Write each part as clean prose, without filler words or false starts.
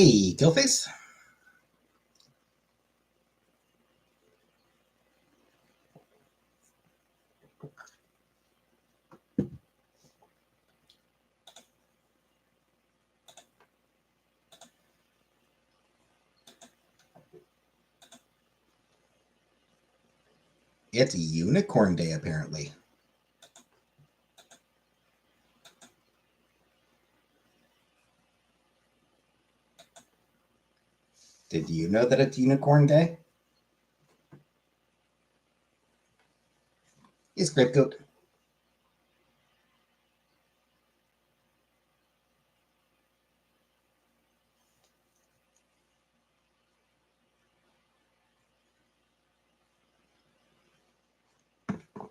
Hey, Killface. It's Unicorn Day, apparently. Did you know that it's Unicorn Day? Hey, Scriptgoat.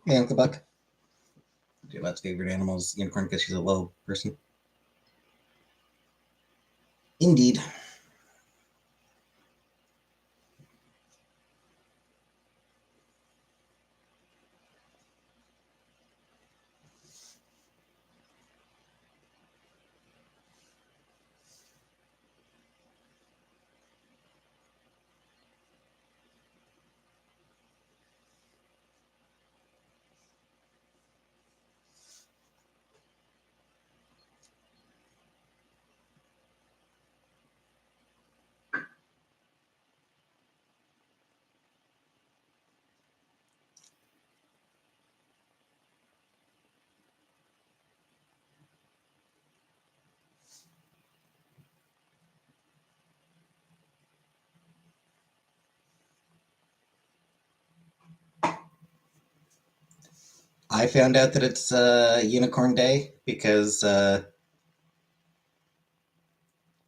Hey, Uncle Buck. Your last favorite animal is unicorn because she's a low person. Indeed. I found out that it's Unicorn Day because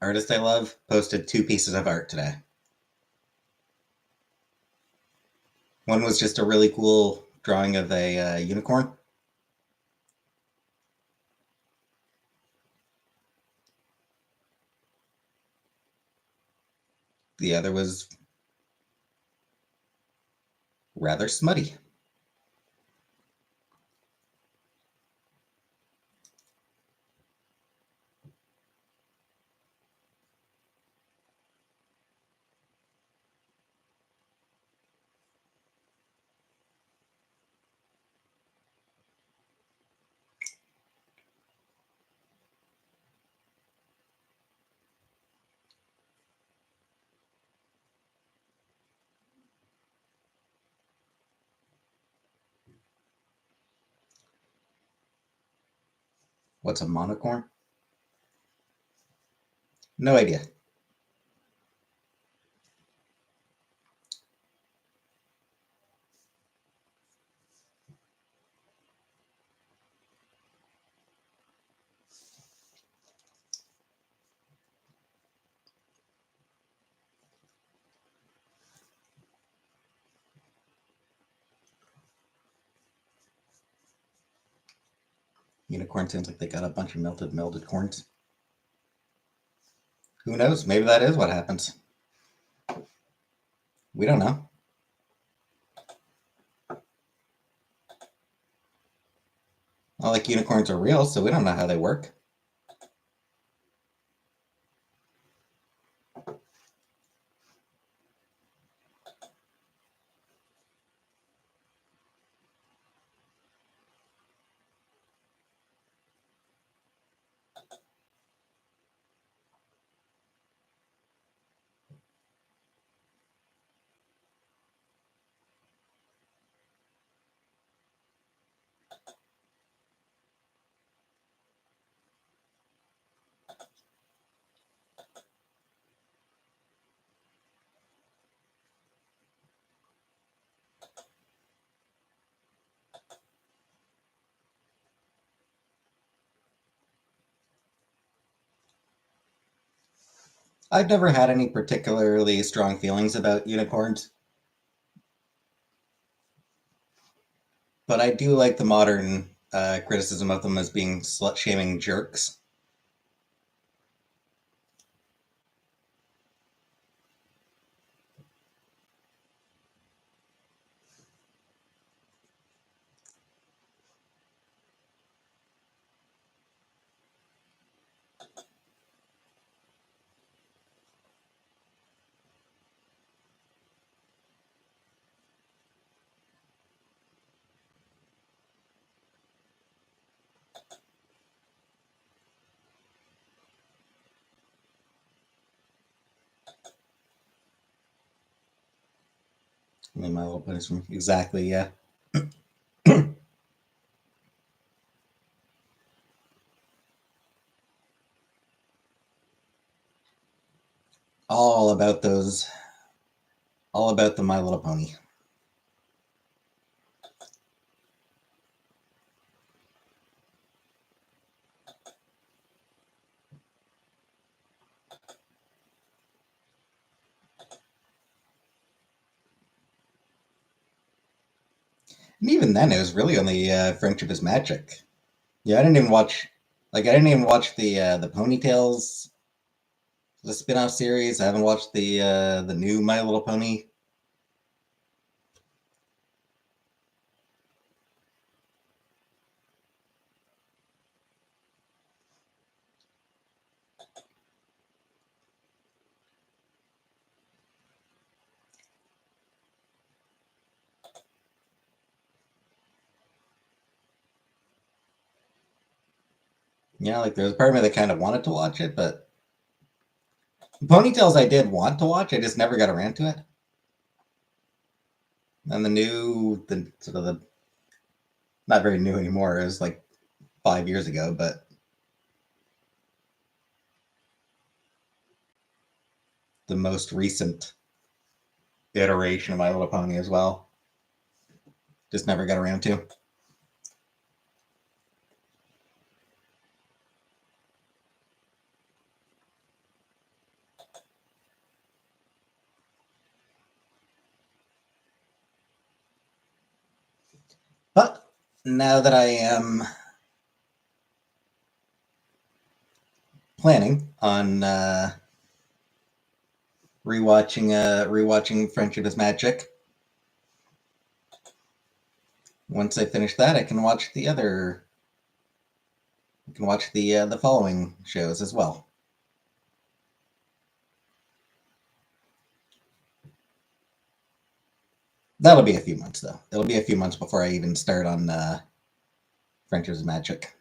artist I love posted 2 pieces of art today. One was just a really cool drawing of a unicorn. The other was rather smutty. What's a monocorn? No idea. Unicorn sounds like they got a bunch of melted corns. Who knows? Maybe that is what happens. We don't know. Not like unicorns are real, so we don't know how they work. I've never had any particularly strong feelings about unicorns, but I do like the modern criticism of them as being slut shaming jerks. My Little Ponies from exactly, yeah. All about those. All about the My Little Pony. And even then, it was really only Friendship is Magic. Yeah, I didn't even watch. Like, I didn't even watch the Ponytails, the spin-off series. I haven't watched the new My Little Pony. Yeah, like there was a part of me that kind of wanted to watch it, but Ponytails I did want to watch. I just never got around to it. And the sort of the not very new anymore. It was like 5 years ago, but the most recent iteration of My Little Pony as well. Just never got around to. But now that I am planning on rewatching Friendship is Magic, once I finish that, I can watch the other. I can watch the following shows as well. That'll be a few months though. It'll be a few months before I even start on Friendship is Magic.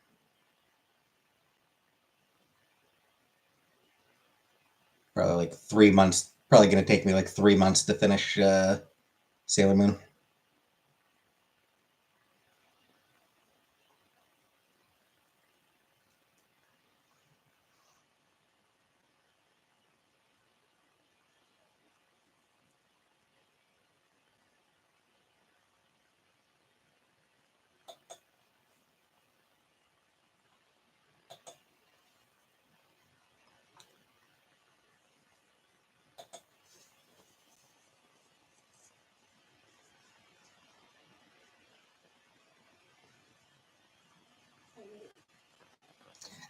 Probably like 3 months. Probably going to take me like 3 months to finish Sailor Moon.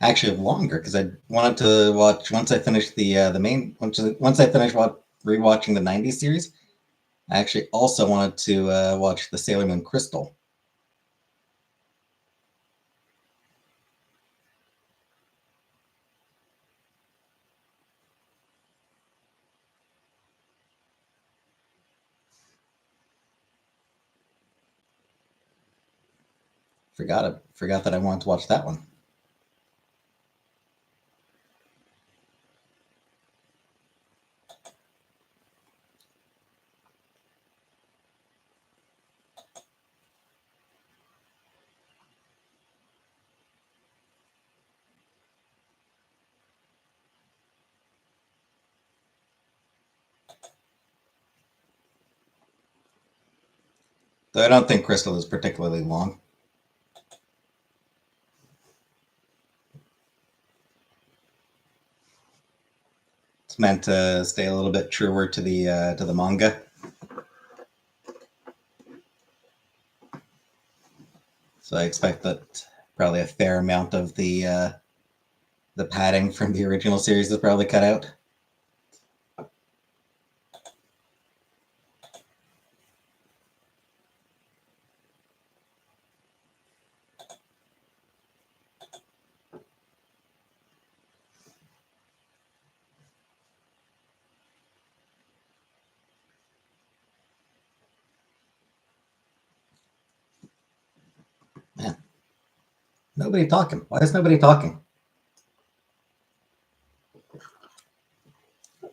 Actually, longer because I wanted to watch once I finished the main once I finished rewatching the '90s series. I actually also wanted to watch the Sailor Moon Crystal. Forgot that I wanted to watch that one. Though I don't think Crystal is particularly long. It's meant to stay a little bit truer to the manga. So I expect that probably a fair amount of the padding from the original series is probably cut out. Man, nobody talking. Why is nobody talking?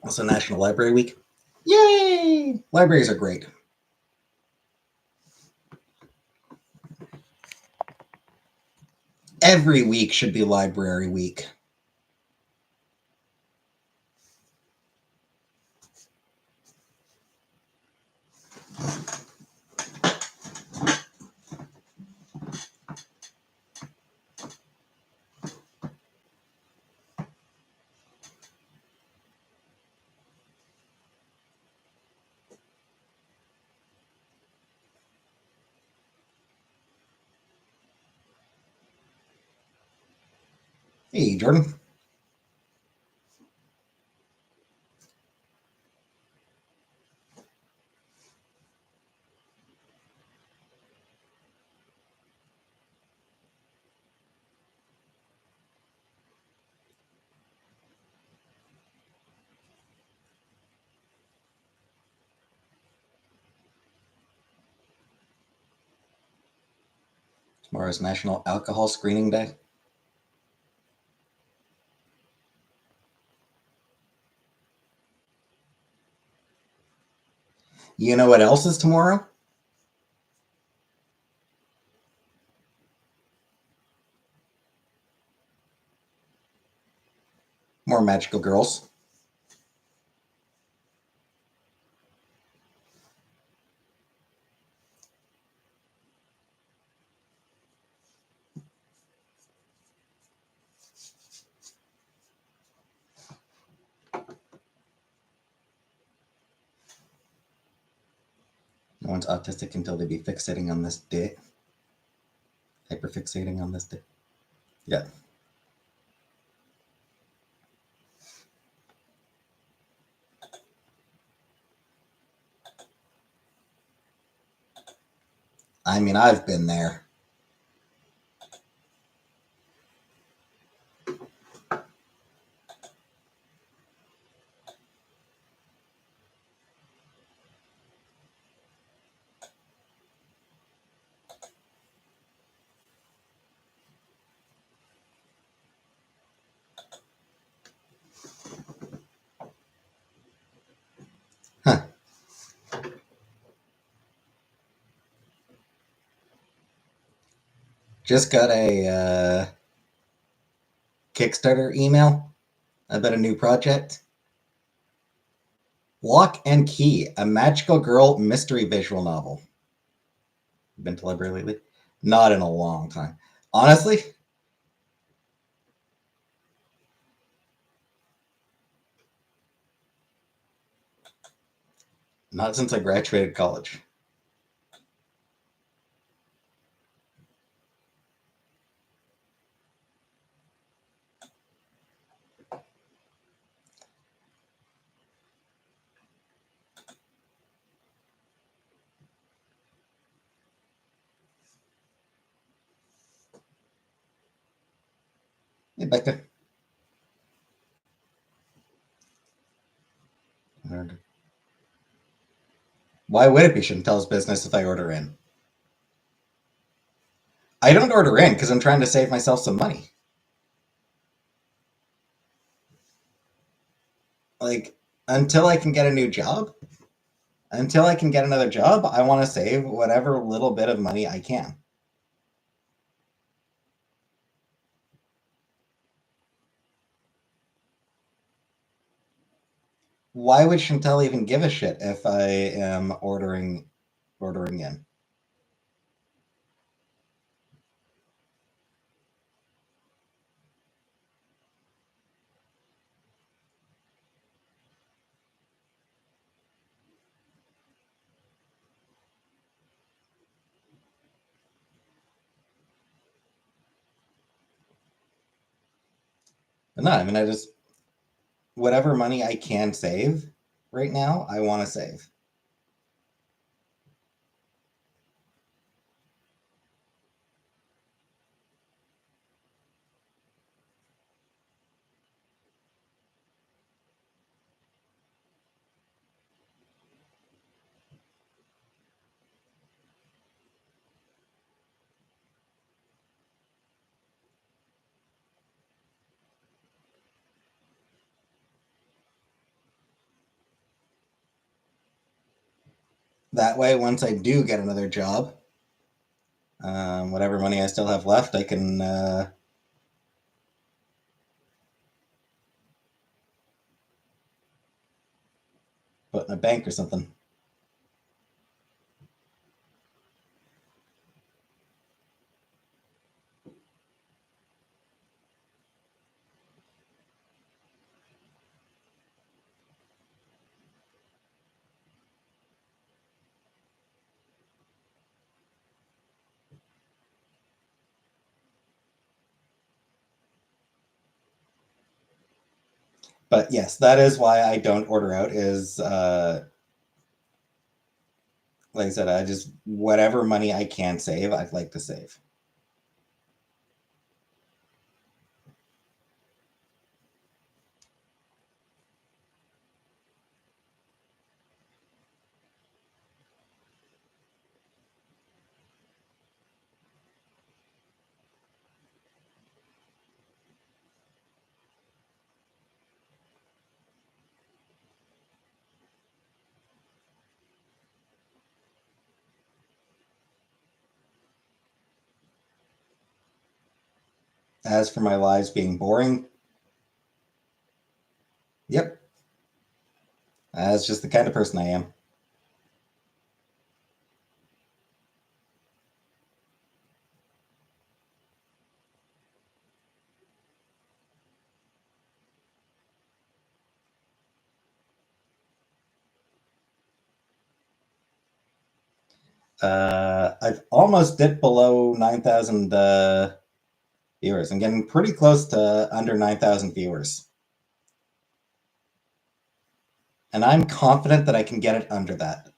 Also, National Library Week. Yay! Libraries are great. Every week should be library week. Hey, Jordan. Tomorrow's National Alcohol Screening Day. You know what else is tomorrow? More magical girls. No one's autistic until they be fixating on this dick. Hyperfixating on this dick. Yeah. I mean, I've been there. Huh. Just got a Kickstarter email about a new project. Lock and Key, a magical girl mystery visual novel. Been to library lately? Not in a long time. Honestly, not since I graduated college. Hey, Becca. Why would it be Chantel's business if I order in? I don't order in because I'm trying to save myself some money. Like, until I can get a new job, until I can get another job, I want to save whatever little bit of money I can. Why would Chantel even give a shit if I am ordering in? But no, I mean, I just whatever money I can save right now, I want to save. That way, once I do get another job, whatever money I still have left, I can put in a bank or something. But yes, that is why I don't order out. Is like I said, I just whatever money I can save, I'd like to save. As for my lives being boring, yep, that's just the kind of person I am. I've almost dipped below 9,000 viewers. I'm getting pretty close to under 9,000 viewers. And I'm confident that I can get it under that.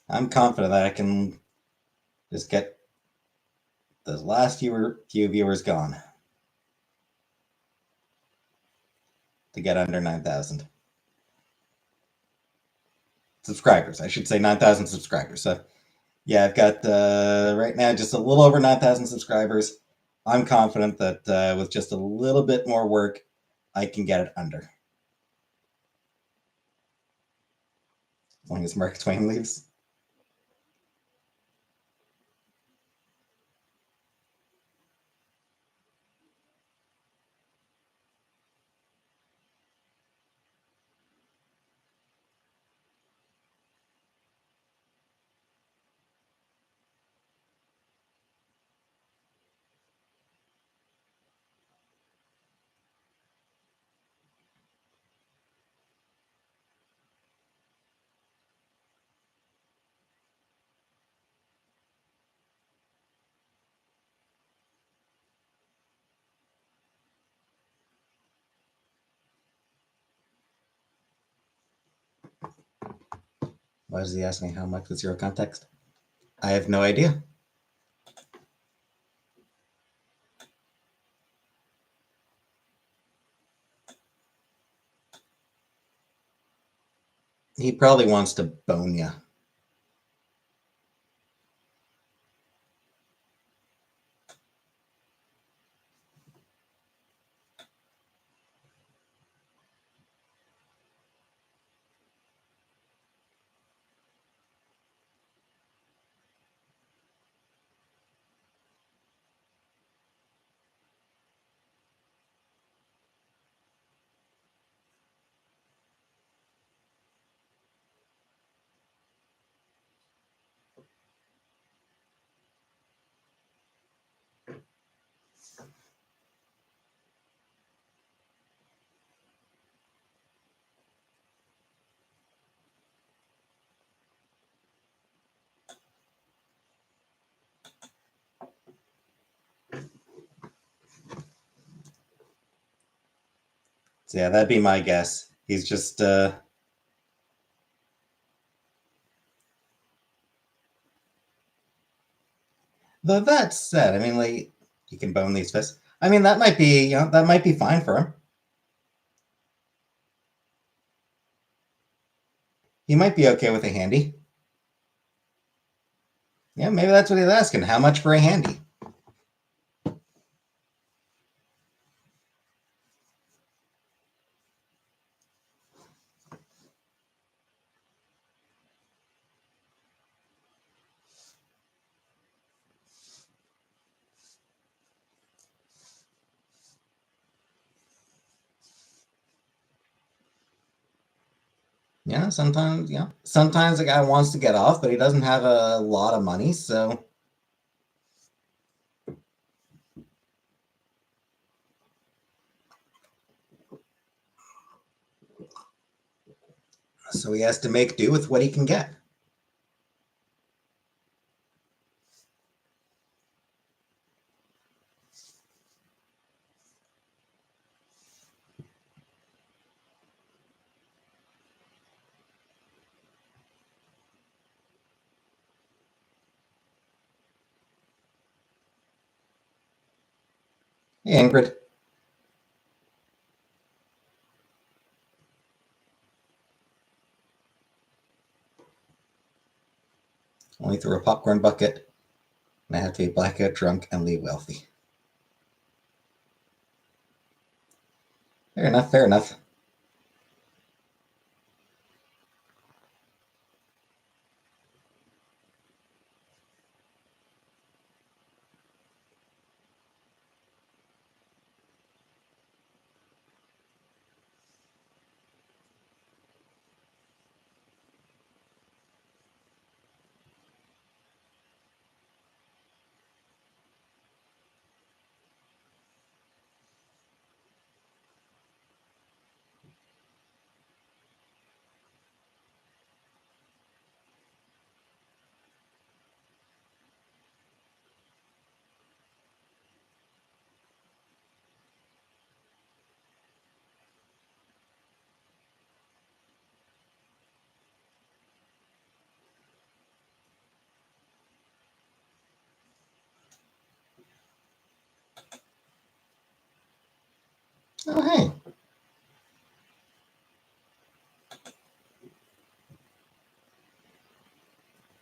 I'm confident that I can just get the last few viewers gone to get under 9,000 subscribers. I should say 9,000 subscribers. So yeah, I've got right now just a little over 9,000 subscribers. I'm confident that with just a little bit more work, I can get it under. As long as Mark Twain leaves. Why does he ask me how much with zero context? I have no idea. He probably wants to bone you. So yeah, that'd be my guess. He's just though that said, I mean like you can bone these fists. I mean that might be that might be fine for him. He might be okay with a handy. Yeah, maybe that's what he's asking. How much for a handy? Sometimes the guy wants to get off, but he doesn't have a lot of money, so he has to make do with what he can get. Hey, Ingrid. Only through a popcorn bucket, and I have to be blackout drunk and leave wealthy. Fair enough, fair enough. Oh, hey.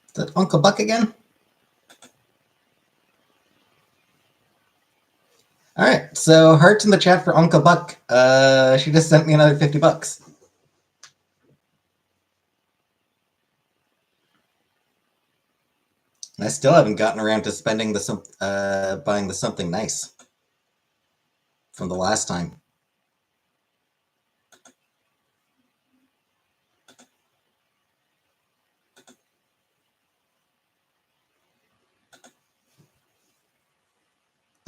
Is that Uncle Buck again? All right, so hearts in the chat for Uncle Buck. She just sent me another $50. And I still haven't gotten around to spending buying the something nice from the last time.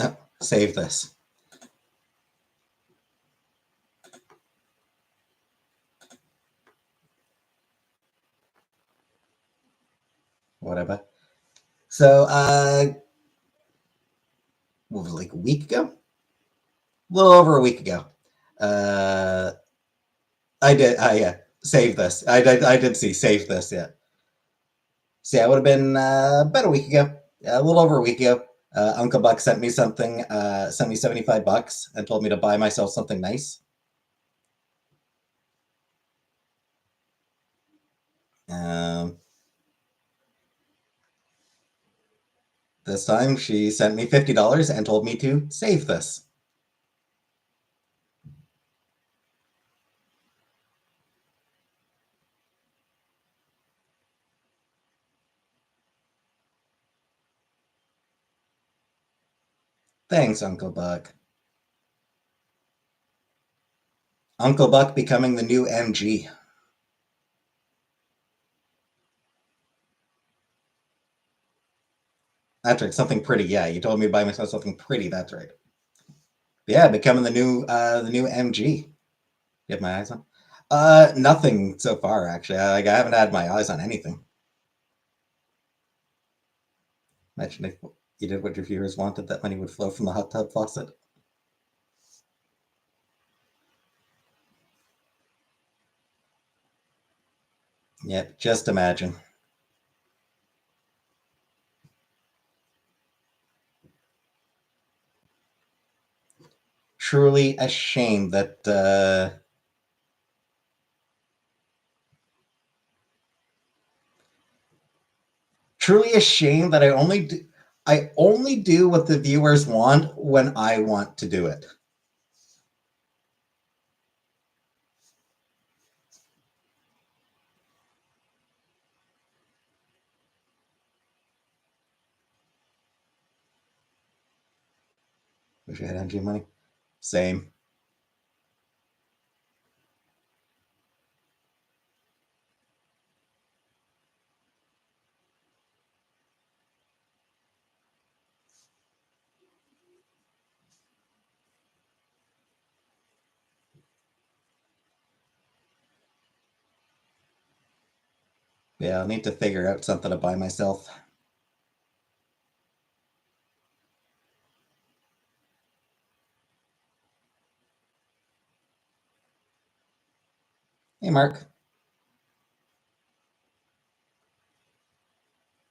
Oh, save this. Whatever. So, what was it, like a week ago? A little over a week ago. I did. Yeah, save this. I did see save this. Yeah. So yeah, it would have been about a week ago. A little over a week ago. Uncle Buck sent me something. Sent me $75 and told me to buy myself something nice. This time she sent me $50 and told me to save this. Thanks, Uncle Buck. Uncle Buck becoming the new MG. That's right, something pretty. Yeah, you told me to buy myself something pretty. That's right. Yeah, becoming the new MG. You have my eyes on? Nothing so far actually. I haven't had my eyes on anything. Imagine if you did what your viewers wanted, that money would flow from the hot tub faucet. Yep, just imagine. Truly a shame that truly a shame that I only do what the viewers want when I want to do it. Wish I had MG money. Same. Yeah, I'll need to figure out something to buy myself. Hey, Mark.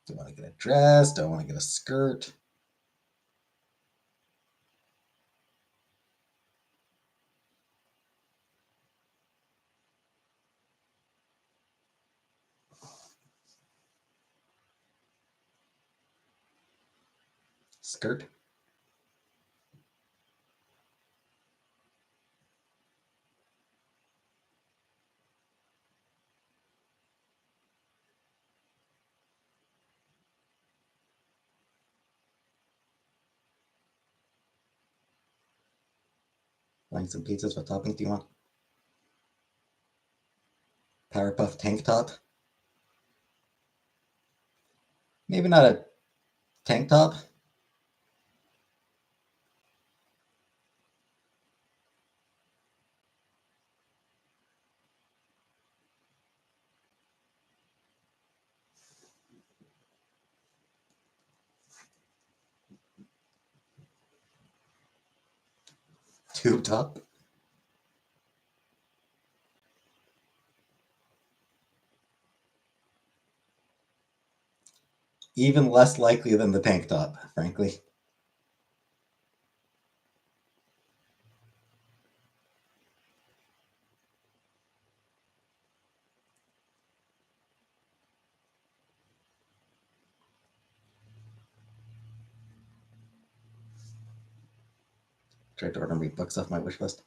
Do I want to get a dress? Do I want to get a skirt? Skirt? Buying some pizzas. What toppings do you want? Powerpuff tank top? Maybe not a tank top. Tube top? Even less likely than the tank top, frankly. Tried to order me books off my wish list.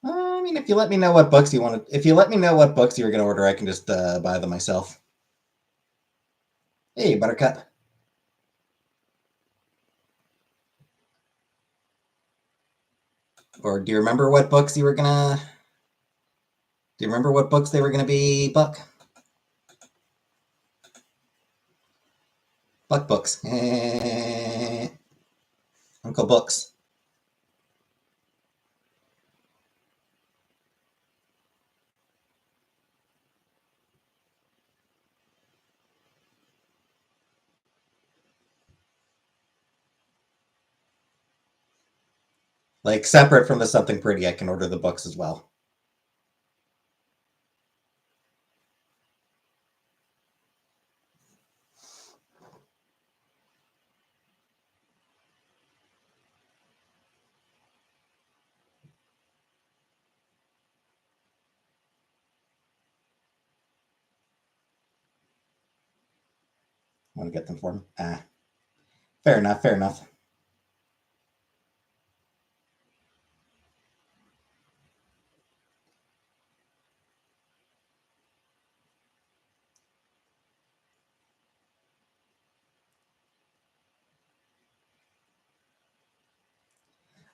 I mean, if you let me know what books you wanted, if you let me know what books you were going to order, I can just buy them myself. Hey, Buttercup. Or do you remember what books you were gonna? Do you remember what books they were gonna be, Buck? Buck books. Uncle Books. Like separate from the Something Pretty, I can order the books as well. Want to get them for him? Fair enough. Fair enough.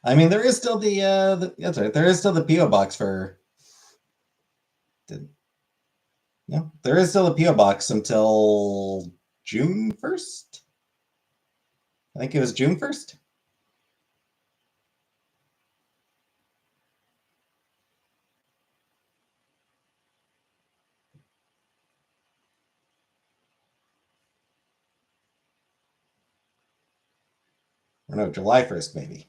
I mean, there is still that's right. There is still the PO box for. Yeah, there is still a PO box until June 1st. I think it was June 1st. Or no, July 1st, maybe.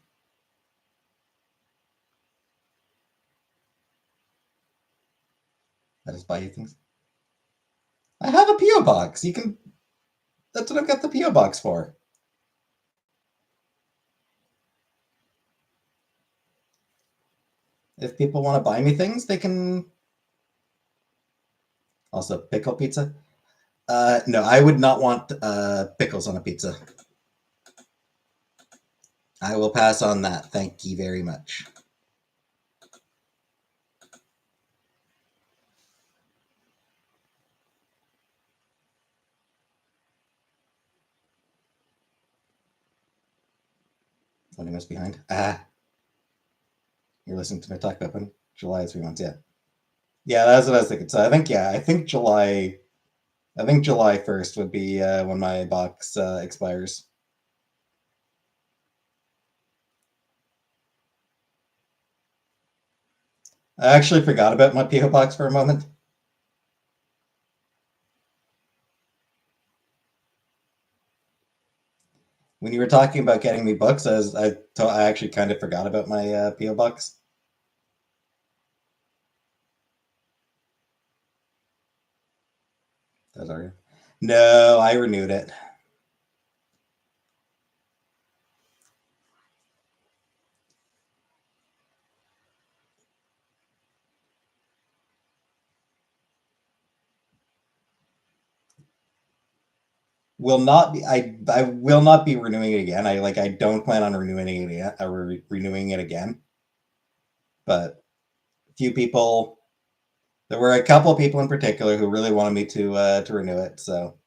I just buy you things. I have a PO box. You can. That's what I've got the PO box for. If people want to buy me things, they can. Also, pickle pizza. No, I would not want pickles on a pizza. I will pass on that. Thank you very much. What am I behind? You're listening to me talk about when July is 3 months. Yeah, yeah, that's what I was thinking. So I think July. I think July 1st would be when my box expires. I actually forgot about my PO box for a moment. When you were talking about getting me books, I actually kind of forgot about my PO box. Those are no, I renewed it. Will not be. I will not be renewing it again. I don't plan on renewing it again. Renewing it again. But a few people. There were a couple of people in particular who really wanted me to renew it, so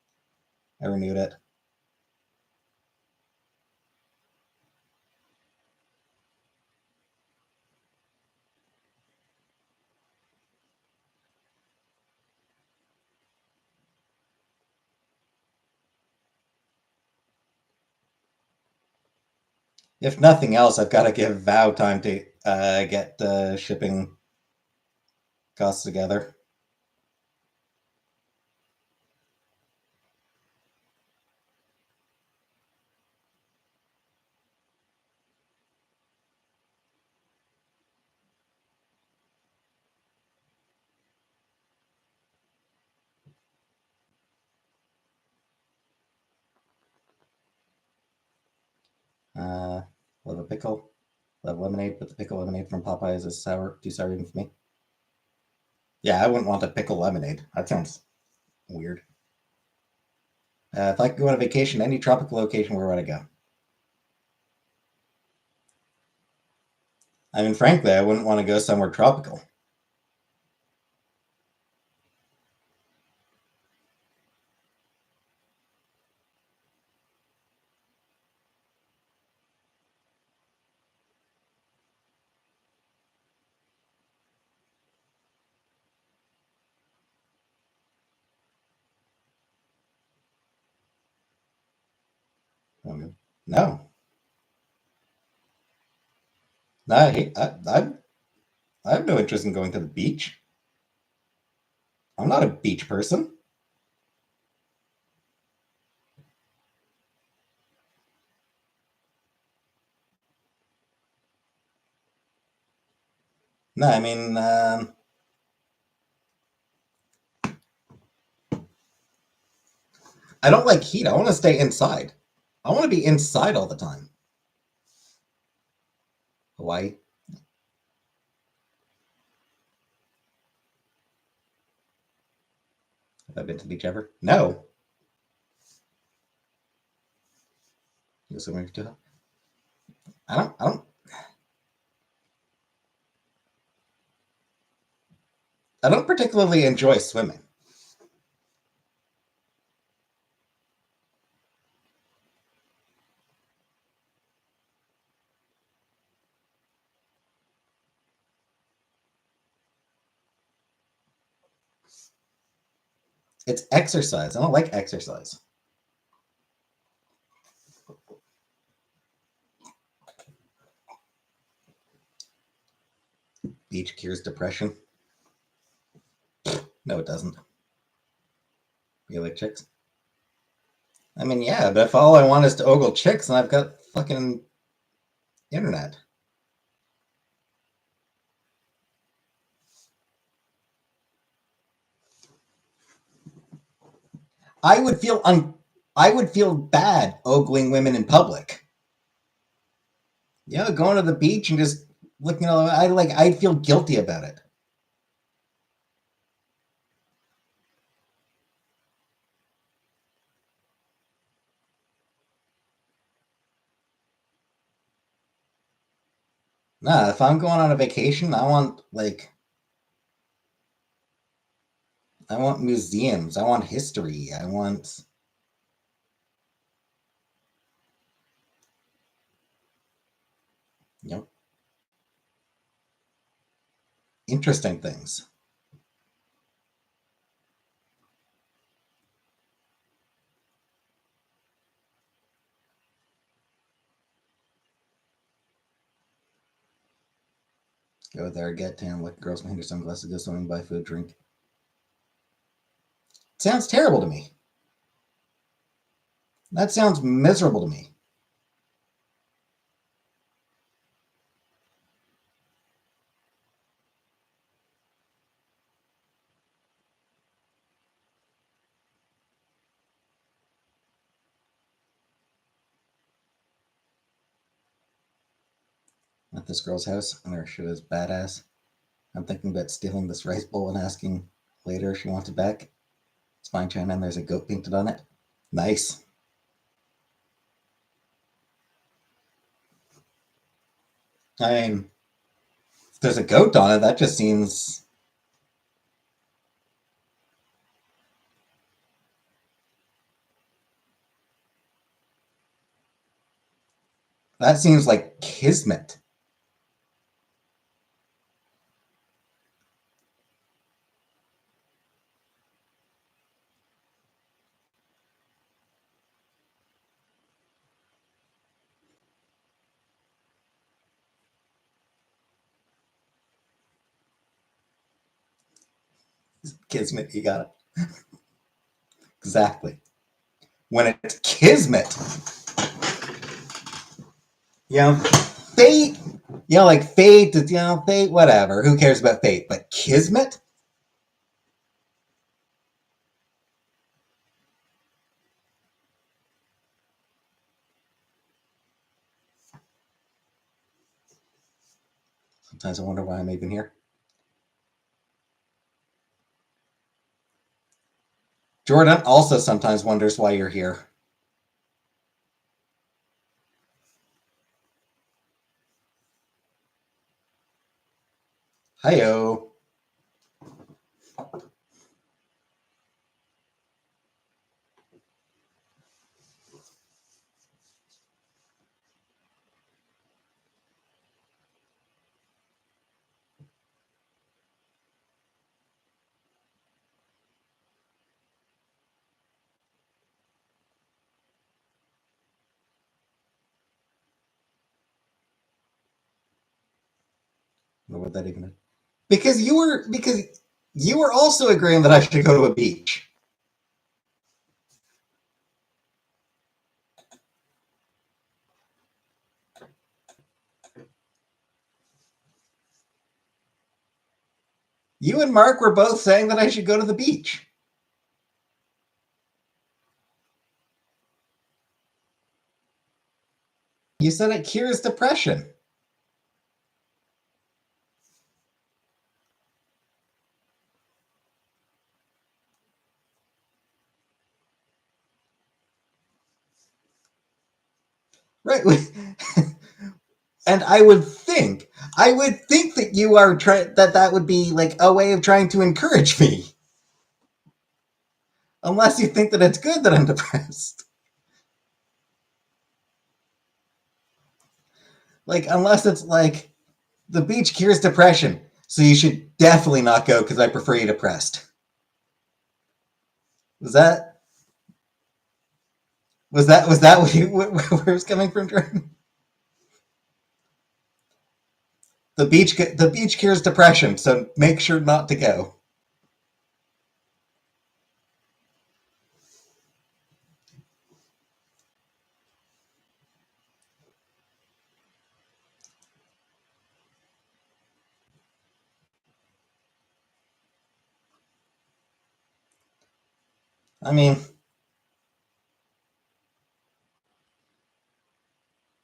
I renewed it. If nothing else, I've got to give Vow time to get shipping costs together. Uh, love a pickle. Love lemonade, but the pickle lemonade from Popeyes is too sour even for me. Yeah, I wouldn't want a pickle lemonade. That sounds weird. If I could go on a vacation, any tropical location, where would I go? I mean, frankly, I wouldn't want to go somewhere tropical. No, no, I have no interest in going to the beach. I'm not a beach person. No, I mean, I don't like heat. I want to stay inside. I want to be inside all the time. Hawaii. Have I been to the beach ever? No. You swimming too? I don't. I don't. I don't particularly enjoy swimming. It's exercise. I don't like exercise. Beach cures depression. No, it doesn't. You like chicks? I mean, yeah, but if all I want is to ogle chicks, then I've got fucking internet. I would feel I would feel bad ogling women in public. Going to the beach and just looking all I'd feel guilty about it. Nah, if I'm going on a vacation, I want museums. I want history. I want you know interesting things. Go there, get tan, look girls behind your sunglasses, go swimming, buy food, drink. Sounds terrible to me. That sounds miserable to me. at this girl's house, and her shit is badass. I'm thinking about stealing this rice bowl and asking later if she wants it back. It's fine china, and there's a goat painted on it. Nice. I mean, if there's a goat on it, that just seems... That seems like kismet. Kismet, you got it. Exactly. When it's kismet, fate, like fate, fate, whatever. Who cares about fate? But kismet? Sometimes I wonder why I'm even here. Jordan also sometimes wonders why you're here. Hi-yo. What would that even? Because you were also agreeing that I should go to a beach. You and Mark were both saying that I should go to the beach. You said it cures depression. Right. And I would think that you are that would be like a way of trying to encourage me. Unless you think that it's good that I'm depressed. Like, unless it's like the beach cures depression, so you should definitely not go because I prefer you depressed. Was that where it was coming from, Jordan? The beach cures depression, so make sure not to go. I mean,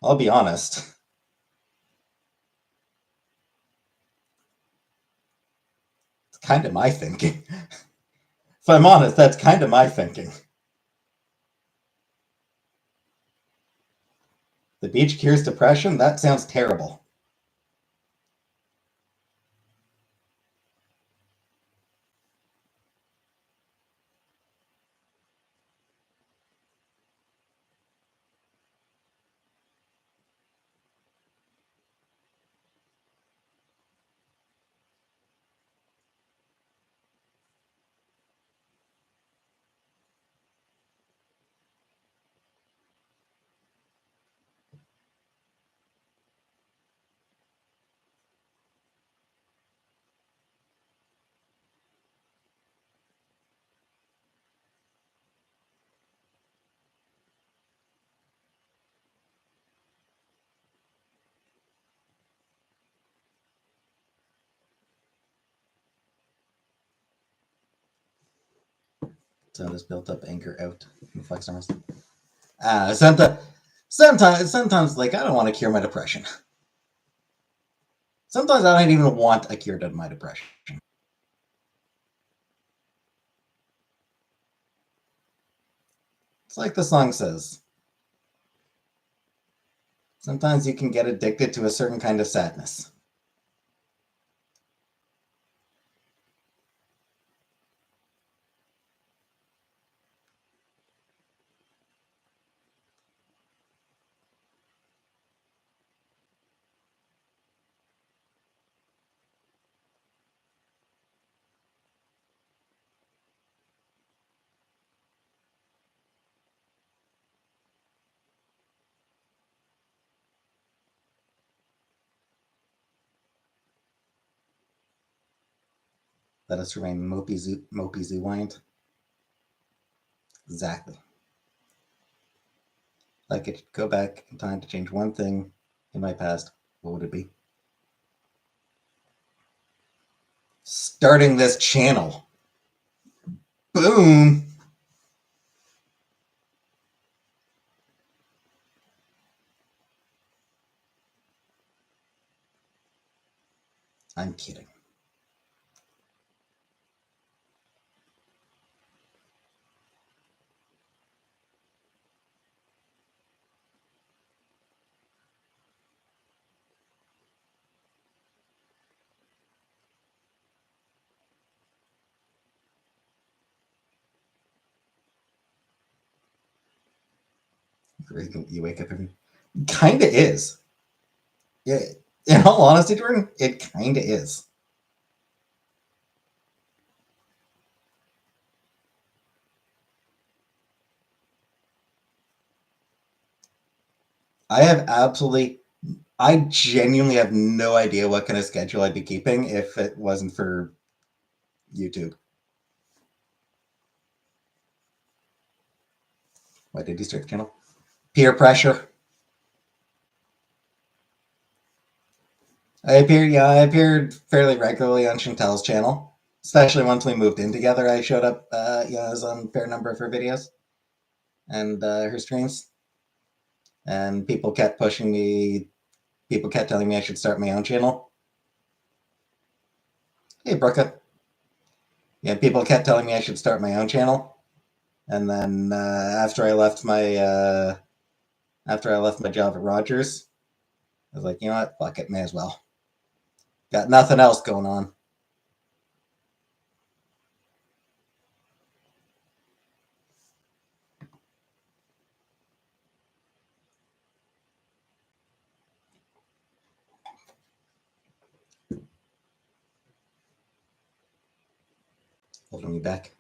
I'll be honest. It's kind of my thinking. If I'm honest, that's kind of my thinking. The beach cures depression? That sounds terrible. So this built up anger out in flex arms. Sometimes, like I don't want to cure my depression. Sometimes I don't even want a cure to my depression. It's like the song says. Sometimes you can get addicted to a certain kind of sadness. Let us remain mopey Zoowind. Exactly. If I could go back in time to change one thing in my past, what would it be? Starting this channel. Boom! I'm kidding. You wake up and kinda is. Yeah. In all honesty, Jordan, it kinda is. I genuinely have no idea what kind of schedule I'd be keeping if it wasn't for YouTube. Why did you start the channel? Peer pressure. I appeared fairly regularly on Chantel's channel, especially once we moved in together. I showed up, I was on a fair number of her videos and her streams, and people kept pushing me. People kept telling me I should start my own channel. Hey, Brooke. Yeah, people kept telling me I should start my own channel, and then after I left my job at Rogers, I was like, you know what, fuck it, may as well. Got nothing else going on. Holding me back.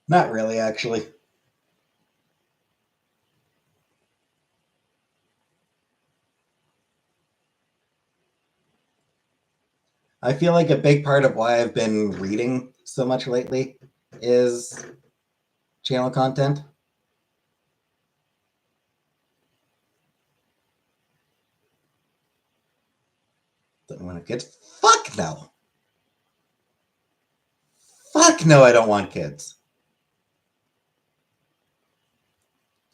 Not really, actually. I feel like a big part of why I've been reading so much lately is channel content. Don't want kids. Fuck no. Fuck no, I don't want kids.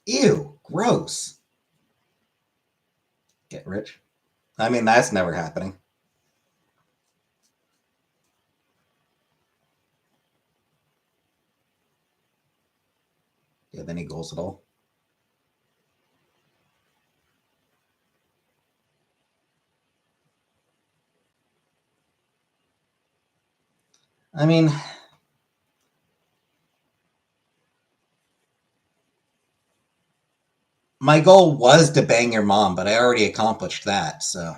Ew, gross. Get rich. I mean, that's never happening. Do you have any goals at all? I mean, my goal was to bang your mom, but I already accomplished that, so.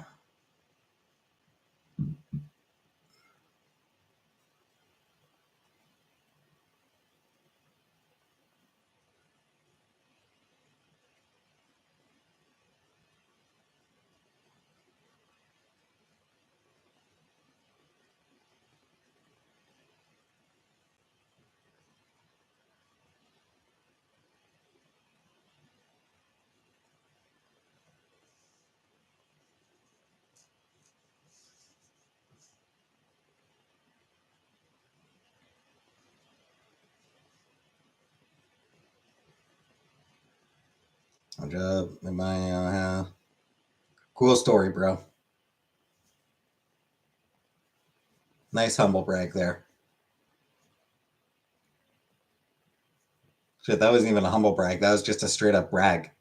Good job. Am I, cool story, bro. Nice humble brag there. Shit, that wasn't even a humble brag. That was just a straight up brag.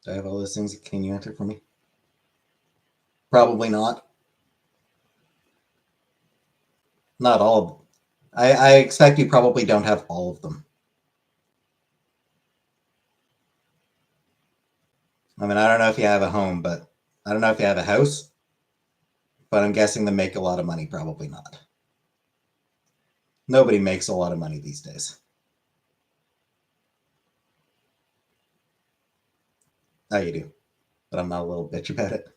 Do I have all those things? Can you enter for me? Probably not. Not all of them. I expect you probably don't have all of them. I mean, I don't know if you have a home, but I don't know if you have a house, but I'm guessing to make a lot of money, probably not. Nobody makes a lot of money these days. Oh, you do, but I'm not a little bitch about it.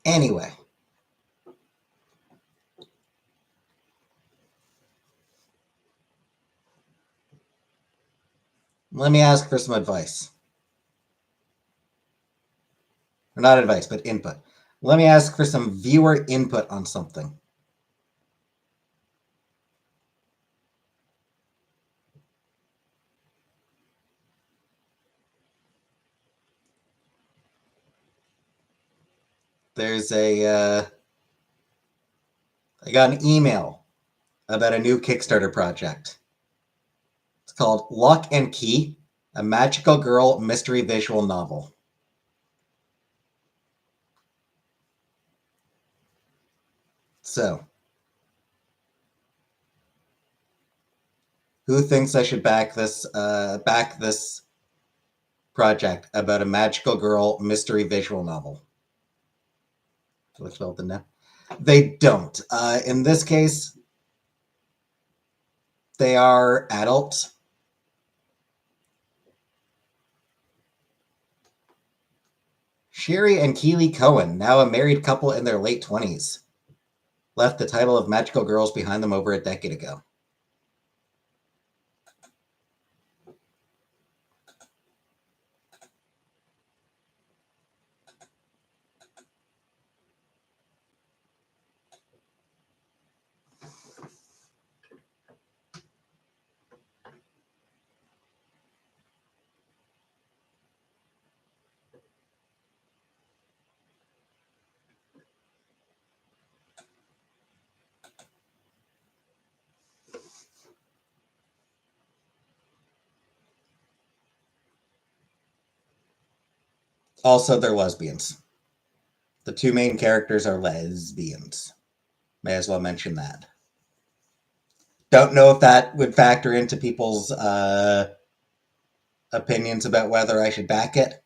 Anyway, let me ask for some advice. Or not advice, but input. Let me ask for some viewer input on something. There's I got an email about a new Kickstarter project. It's called Lock and Key, a magical girl mystery visual novel. So, who thinks I should back this project about a magical girl mystery visual novel? They don't. In this case, they are adults. Sherry and Keely Cohen, now a married couple in their late 20s, left the title of Magical Girls behind them over a decade ago. Also, they're lesbians. The two main characters are lesbians. May as well mention that. Don't know if that would factor into people's opinions about whether I should back it.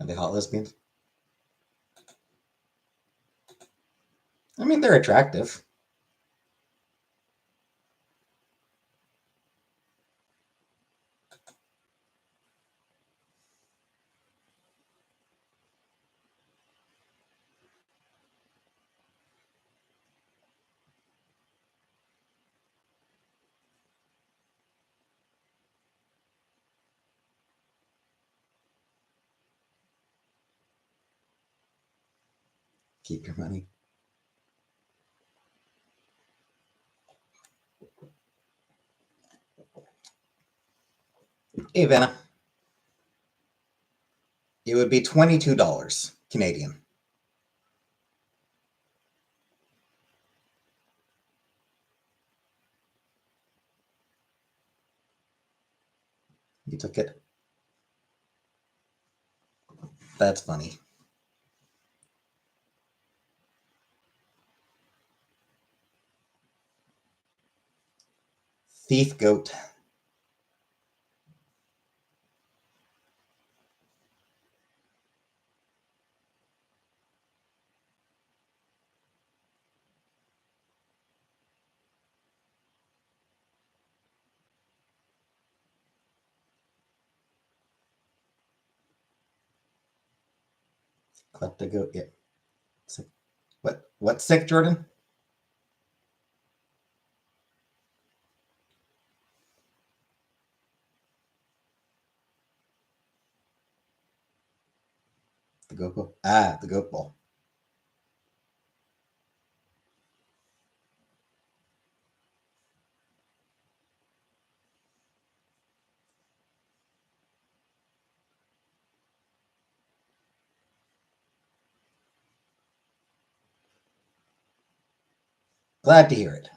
Are they hot lesbians? I mean, they're attractive. Keep your money. Hey, Vanna. It would be $22 Canadian. You took it? That's funny. Thief goat. Klepto goat. Yeah. Sick. What? What's sick, Jordan? The goat ball. Ah, the goat ball. Glad to hear it.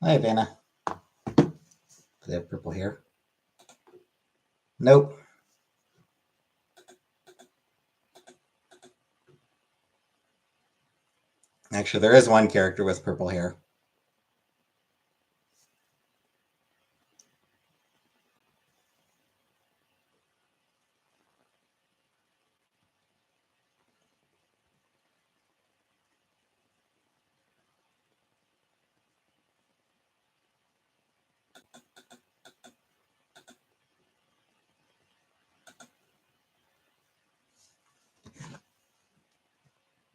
Hi, Vanna. Do they have purple hair? Nope. Actually, there is one character with purple hair.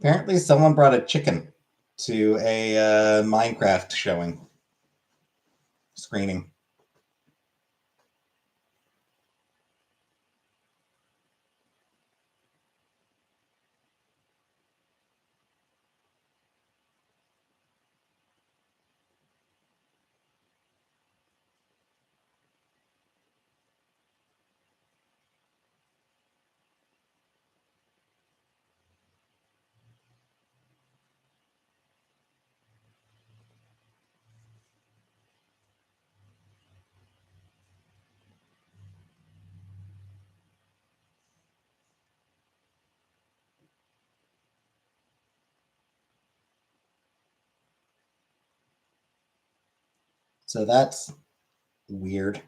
Apparently, someone brought a chicken to a Minecraft showing screening. So that's weird.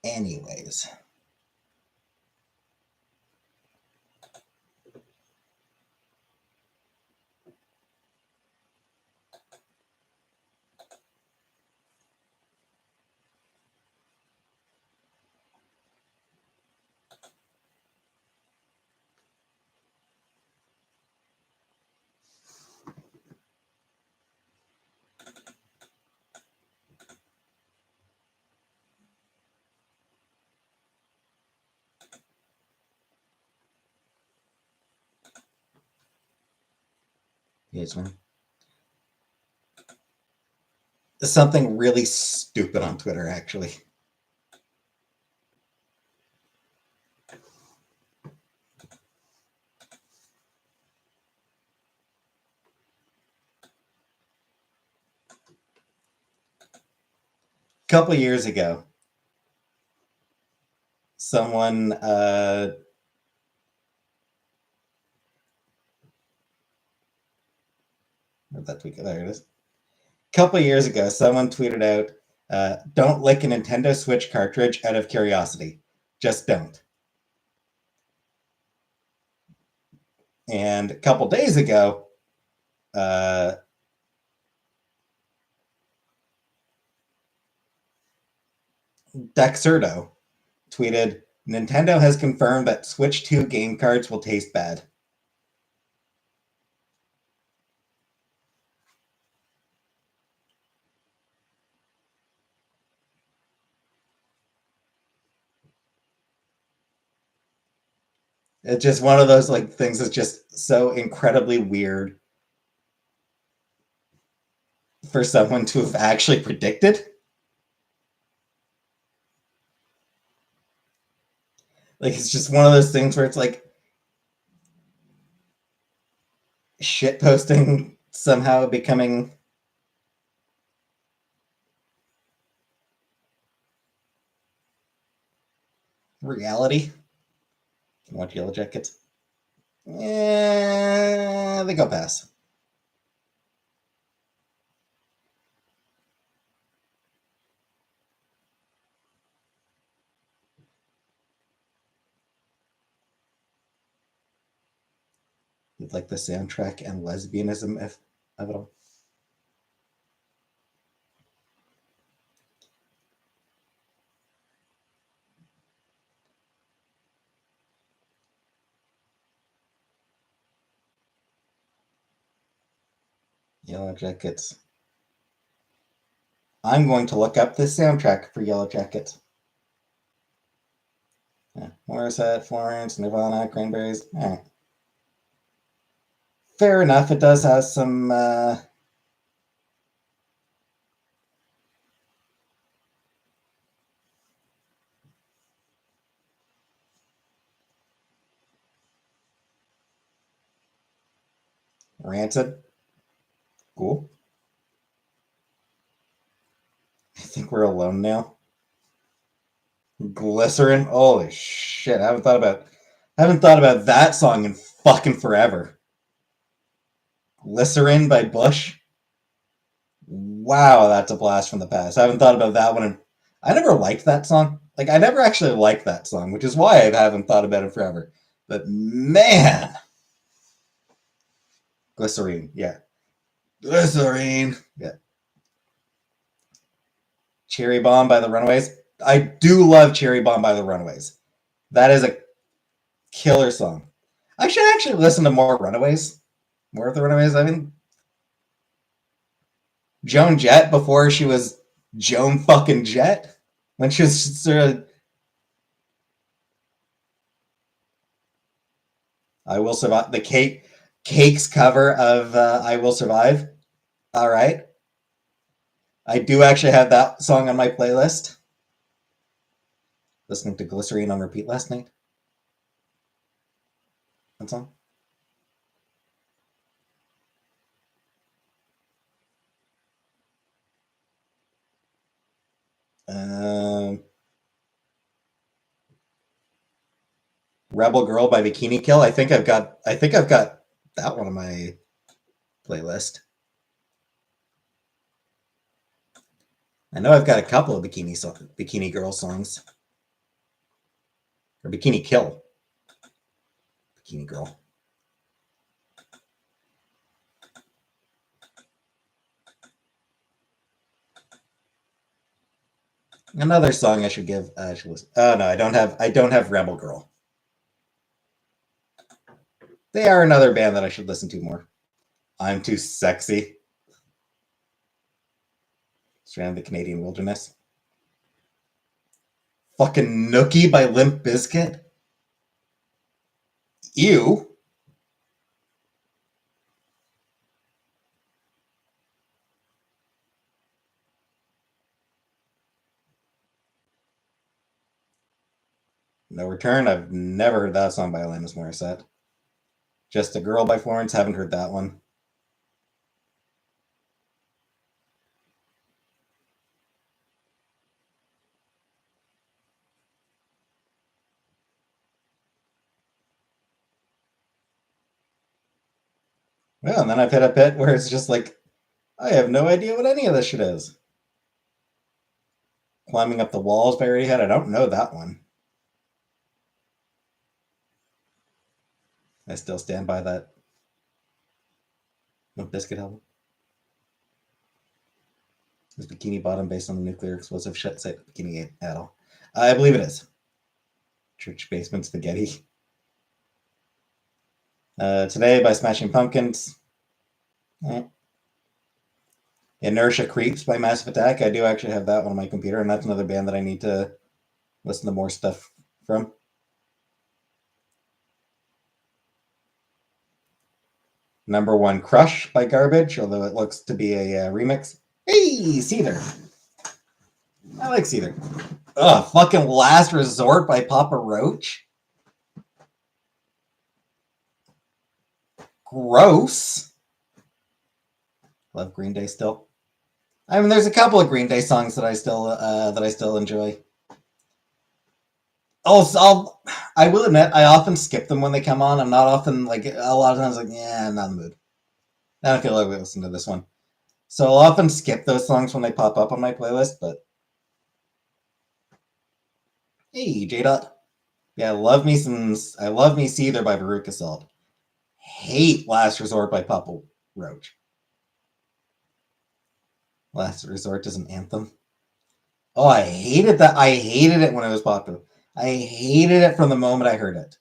Anyways. PH9. Something really stupid on Twitter, actually. A couple years ago, someone where'd that tweet go? There it is. A couple years ago, someone tweeted out, "Don't lick a Nintendo Switch cartridge out of curiosity. Just don't." And a couple days ago, Dexerto tweeted, "Nintendo has confirmed that Switch 2 game cards will taste bad." It's just one of those like things that's just so incredibly weird for someone to have actually predicted. Like it's just one of those things where it's like shit posting somehow becoming reality. Can you watch Yellow Jackets? Yeah, I think I'll pass. You'd like the soundtrack and lesbianism of it all. Yellow Jackets. I'm going to look up the soundtrack for Yellow Jackets. Yeah. Morissette, Florence, Nirvana, Cranberries. All right. Fair enough. It does have some Rancid. Cool. I think we're alone now. Glycerin. Holy shit! I haven't thought about that song in fucking forever. Glycerin by Bush. Wow, that's a blast from the past. I haven't thought about that one. I never liked that song. Like I never actually liked that song, which is why I haven't thought about it forever. But man, Glycerine. Yeah, Glycerine. Yeah. Cherry Bomb by the Runaways. I do love Cherry Bomb by the Runaways. That is a killer song. I should actually listen to more Runaways. More of the Runaways. I mean, Joan Jett before she was Joan fucking Jett. When she was sort of I Will Survive. The Cake's cover of I Will Survive. All right. I do actually have that song on my playlist. Listening to Glycerine on repeat last night. That song. Rebel Girl by Bikini Kill. I think I've got that one on my playlist. I know I've got a couple of Bikini Girl songs. Or Bikini Kill. Bikini Girl. Another song I should give. Should listen. Oh no, I don't have Rebel Girl. They are another band that I should listen to more. I'm Too Sexy. Strand of the Canadian Wilderness. Fucking Nookie by Limp Bizkit. Ew. Return, I've never heard that song by Alanis Morissette. Just a Girl by Florence, haven't heard that one. Well, and then I've hit a bit where it's just like, I have no idea what any of this shit is. Climbing Up the Walls by Radiohead, I don't know that one. I still stand by that Limp Bizkit album. Is Bikini Bottom based on the nuclear explosive shit site Bikini Atoll? I believe it is. Church Basement Spaghetti. Today by Smashing Pumpkins. Inertia Creeps by Massive Attack. I do actually have that one on my computer, and that's another band that I need to listen to more stuff from. Number One Crush by Garbage, although it looks to be a remix. Hey, Seether. I like Seether. Ugh, fucking Last Resort by Papa Roach. Gross. Love Green Day still. I mean, there's a couple of Green Day songs that I still enjoy. I will admit, I often skip them when they come on. I'm not often like a lot of times like, yeah, I'm not in the mood. I don't feel like we listen to this one, so I'll often skip those songs when they pop up on my playlist. But hey, J Dot, yeah, I love me Seether by Veruca Salt. Hate Last Resort by Papa Roach. Last Resort is an anthem. Oh, I hated that. I hated it when it was popular. I hated it from the moment I heard it.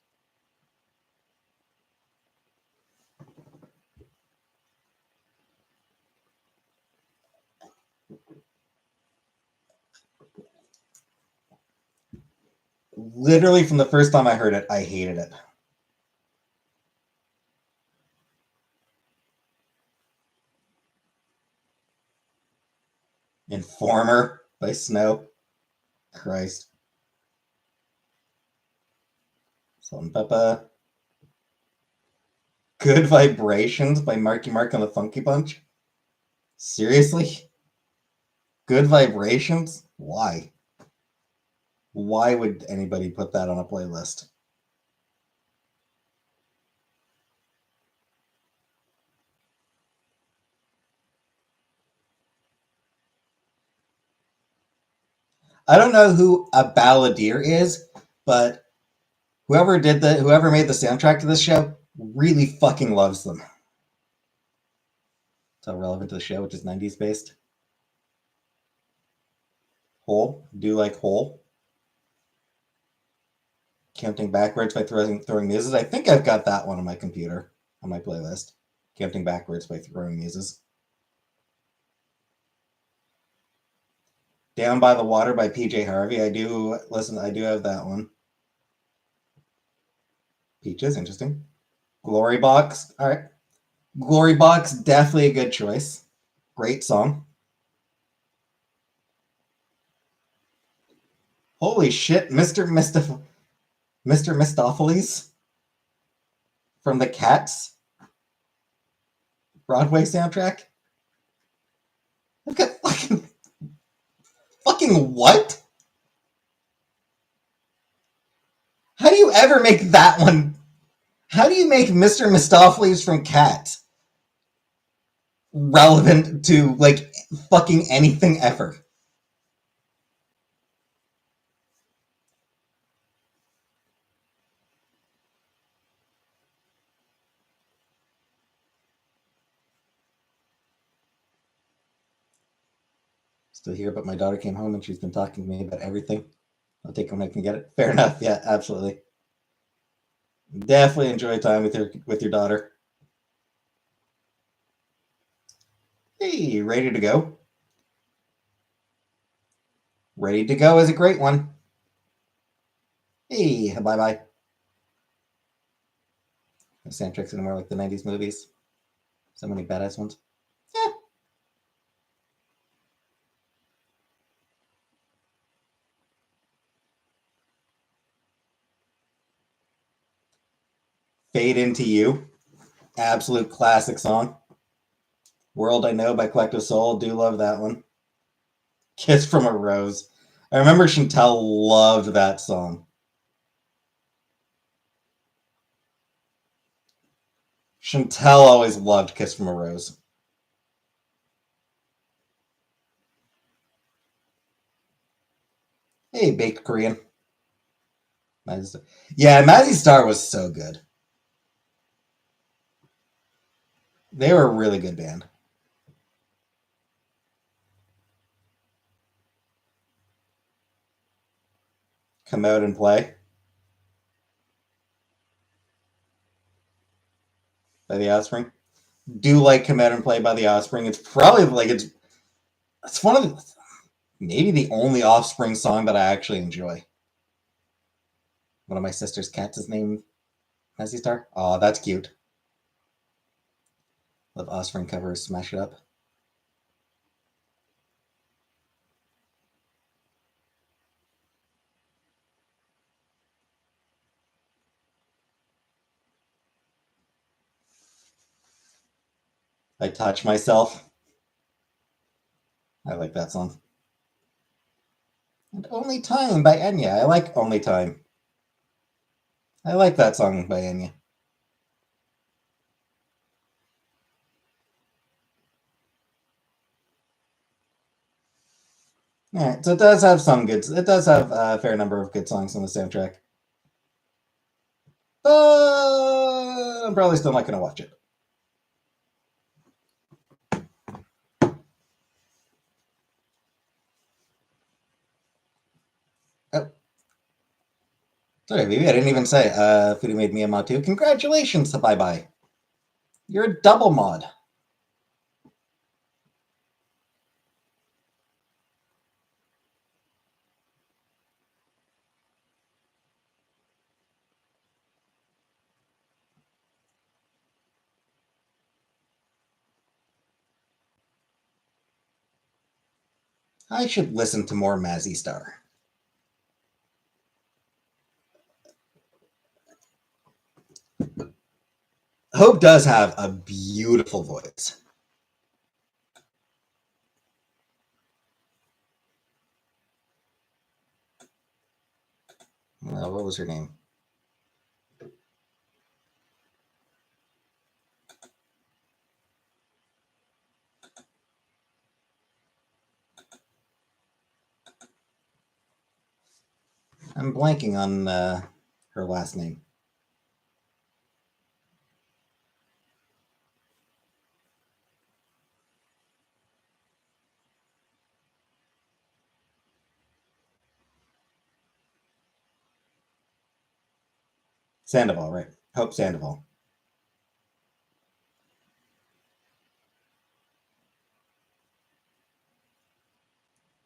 Literally from the first time I heard it, I hated it. Informer by Snow. Christ. Salt-N-Pepa. Good Vibrations by Marky Mark and the Funky Bunch. Seriously? Good Vibrations? Why? Why would anybody put that on a playlist? I don't know who a balladeer is, but whoever made the soundtrack to this show really fucking loves them. It's all relevant to the show, which is 90s based. Hole. Do you like Hole? Counting Backwards by Throwing Muses. I think I've got that one on my computer, on my playlist. Counting Backwards by Throwing Muses. Down by the Water by PJ Harvey. I do have that one. Peaches, interesting. Glory Box. All right. Glory Box, definitely a good choice. Great song. Holy shit, Mr. Mistopheles from the Cats Broadway soundtrack. I've got fucking what? How do you ever make that one? How do you make Mr. Mistopheles from Cats relevant to like fucking anything ever? Still here, but my daughter came home and she's been talking to me about everything. I'll take it when I can get it. Fair enough. Yeah, absolutely. Definitely enjoy time with your daughter. Hey, ready to go? Ready to go is a great one. Hey, bye bye. The soundtracks are more like the 90s movies. So many badass ones. Yeah. Fade Into You. Absolute classic song. World I Know by Collective Soul. Do love that one. Kiss from a Rose. I remember Chantel loved that song. Chantel always loved Kiss from a Rose. Hey, Baked Korean. Yeah, Mazzy Star was so good. They were a really good band. Come Out and Play by The Offspring. Do like Come Out and Play by The Offspring. It's probably like it's one of the, maybe the only Offspring song that I actually enjoy. One of my sister's cats is named Mazzy Star. Oh, that's cute. Love Offspring covers. Smash It Up. I Touch Myself. I like that song. And Only Time by Enya. I like Only Time. I like that song by Enya. All right, so it does have some good. It does have a fair number of good songs on the soundtrack. I'm probably still not going to watch it. Oh, sorry, baby. I didn't even say. Foodie made me a mod too. Congratulations to Bye Bye. You're a double mod. I should listen to more Mazzy Star. Hope does have a beautiful voice. What was her name? I'm blanking on her last name. Sandoval, right? Hope Sandoval.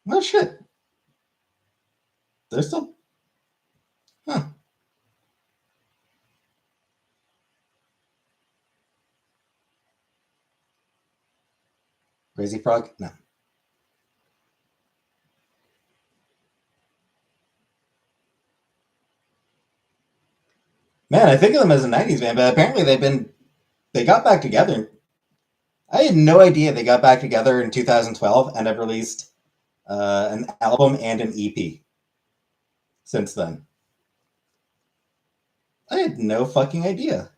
Oh shit. They're still. Huh. Crazy Frog? No. Man, I think of them as a 90s band, but apparently they got back together. I had no idea they got back together in 2012 and have released an album and an EP since then. I had no fucking idea.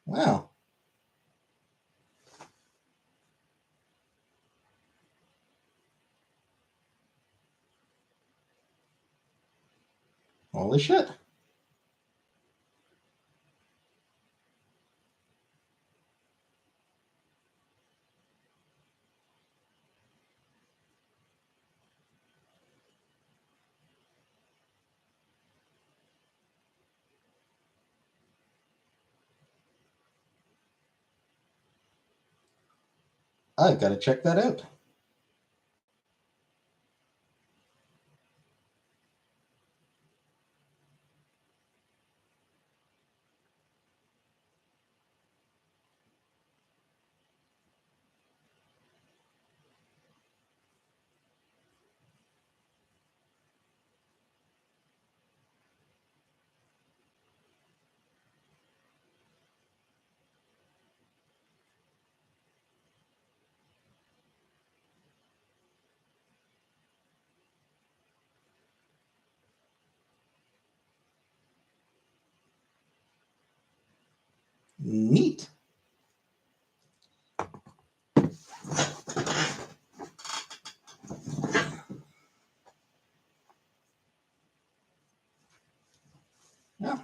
Wow. Holy shit. I've got to check that out. Neat. Yeah.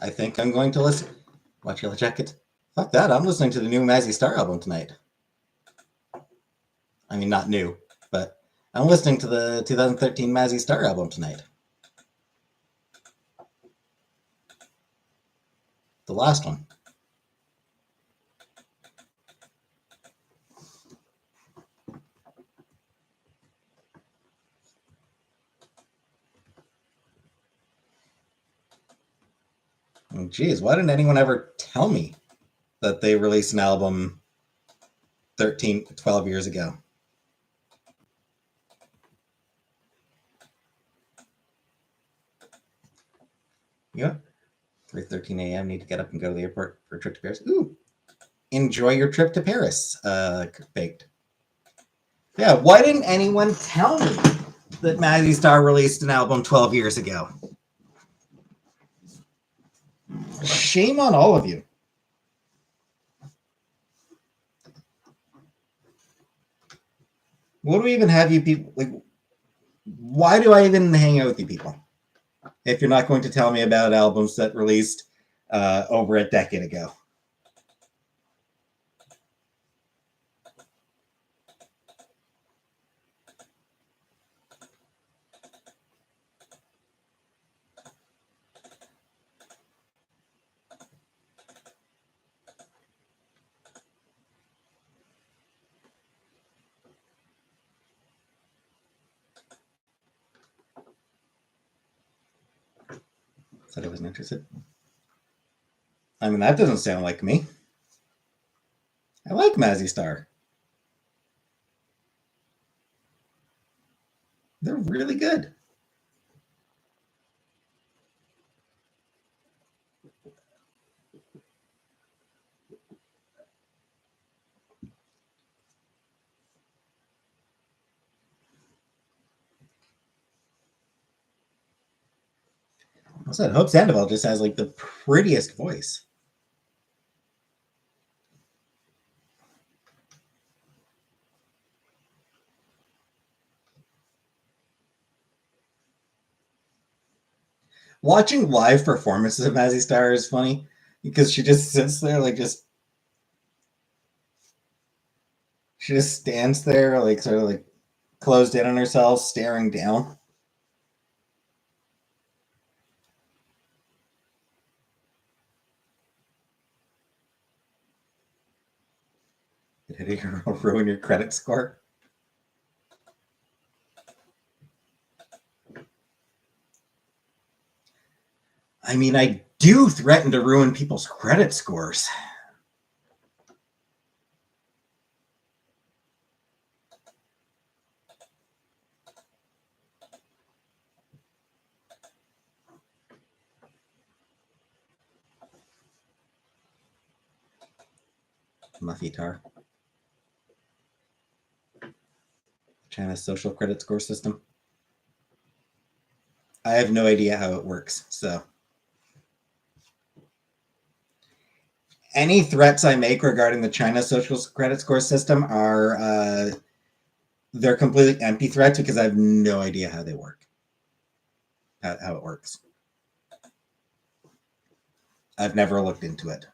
I think I'm going to listen. Watch your jacket. Fuck that. I'm listening to the new Mazzy Star album tonight. I mean, not new, but I'm listening to the 2013 Mazzy Star album tonight. The last one. Oh, geez, why didn't anyone ever tell me that they released an album 12 years ago? Yeah. 3:13 a.m. Need to get up and go to the airport for a trip to Paris. Ooh, enjoy your trip to Paris, Baked. Yeah, why didn't anyone tell me that Mazzy Star released an album 12 years ago? Shame on all of you. What do we even have you people like? Why do I even hang out with you people if you're not going to tell me about albums that released over a decade ago? Said I wasn't interested. I mean, that doesn't sound like me. I like Mazzy Star. They're really good. I said Hope Sandoval just has like the prettiest voice. Watching live performances of Mazzy Star is funny because she just sits there like she just stands there like sort of like closed in on herself, staring down. Did it ruin your credit score? I mean, I do threaten to ruin people's credit scores. Muffy Tar. China's social credit score system. I have no idea how it works, so any threats I make regarding the China social credit score system are they're completely empty threats because I have no idea how they work, how it works. I've never looked into it.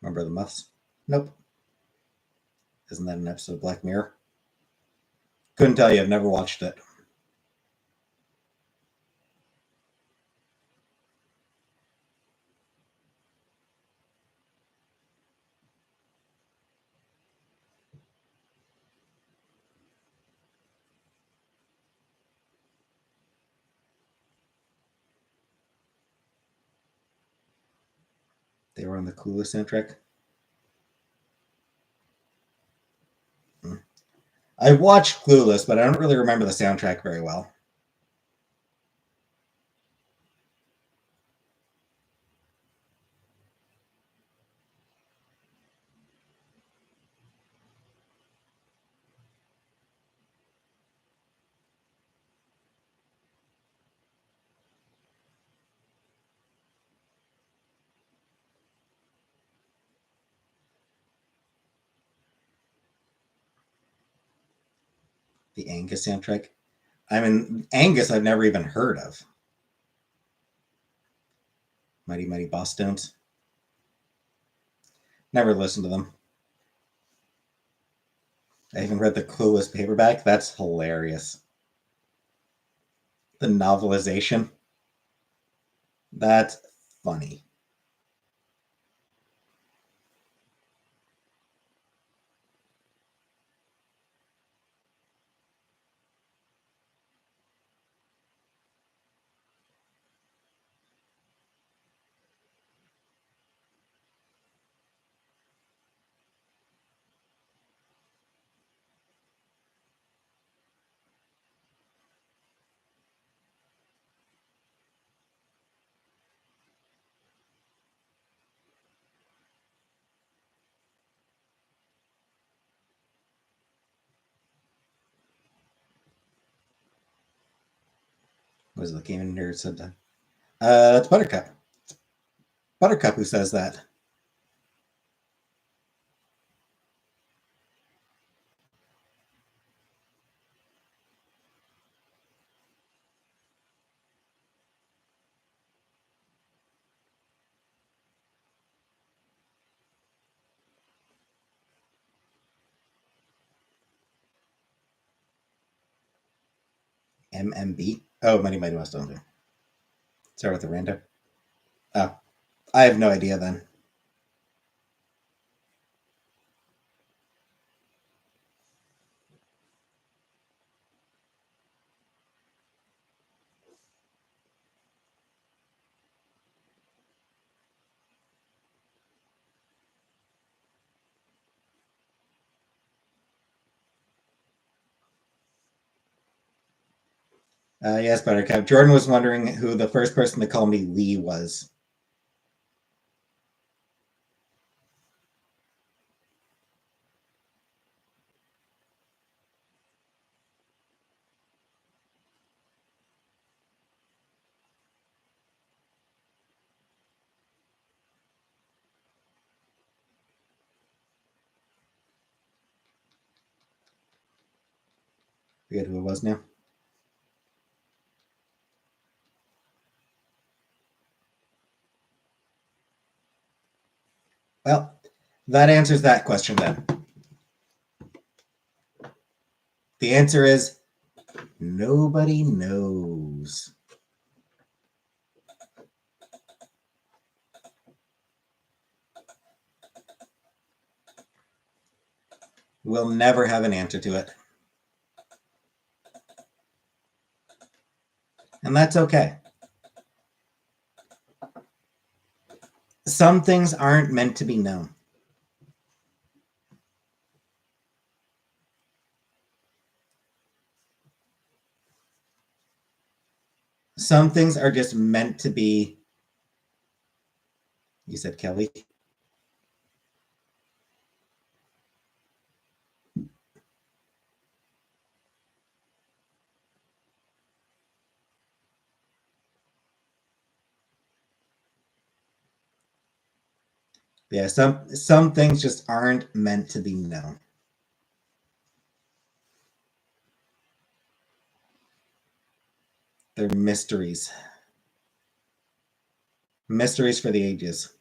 Remember the Muffs? Nope. Isn't that an episode of Black Mirror? Couldn't tell you. I've never watched it. They were on the Clueless soundtrack. I watched Clueless, but I don't really remember the soundtrack very well. The Angus soundtrack. I mean, Angus I've never even heard of. Mighty Mighty Bosstones. Never listened to them. I even read the Clueless paperback. That's hilarious. The novelization. That's funny. Was the Game Nerd said that? It's Buttercup. Buttercup who says that. MMB. Oh, Mighty Mighty Bosstones. Start with the random. Oh, I have no idea then. Yes, Buttercup. Jordan was wondering who the first person to call me Lee was. Forget who it was now. Well, that answers that question then. The answer is nobody knows. We'll never have an answer to it. And that's okay. Some things aren't meant to be known. Some things are just meant to be. You said Kelly? Yeah, some things just aren't meant to be known. They're mysteries. Mysteries for the ages.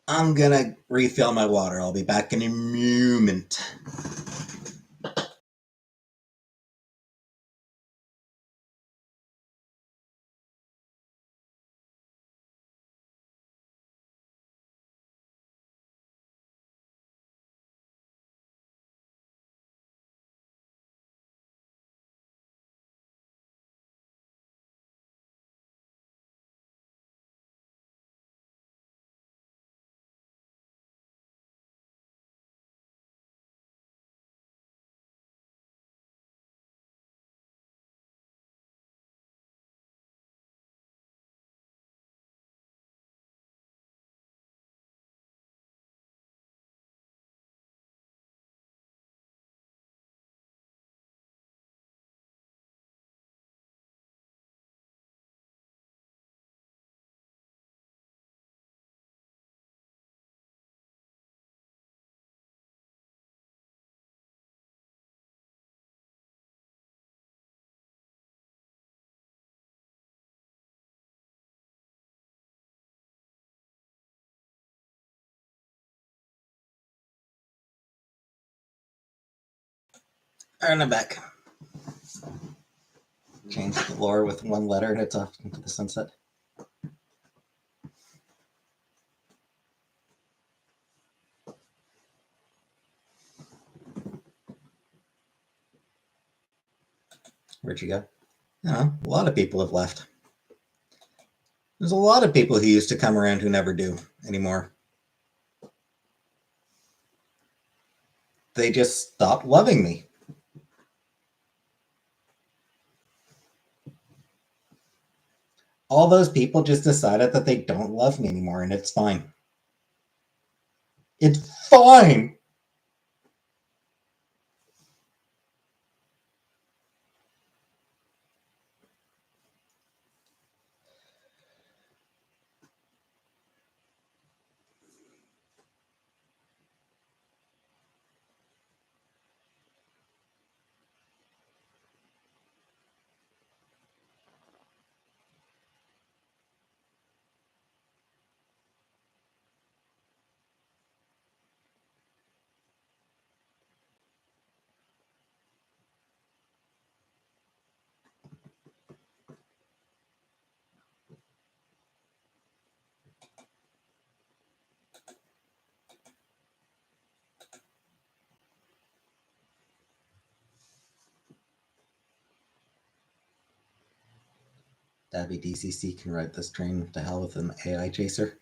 I'm gonna refill my water. I'll be back in a moment. And I'm back. Change the lore with one letter and it's off into the sunset. Where'd you go? A lot of people have left. There's a lot of people who used to come around who never do anymore. They just stopped loving me. All those people just decided that they don't love me anymore, and it's fine. It's fine! Dabby DCC can ride this train to hell with an AI chaser.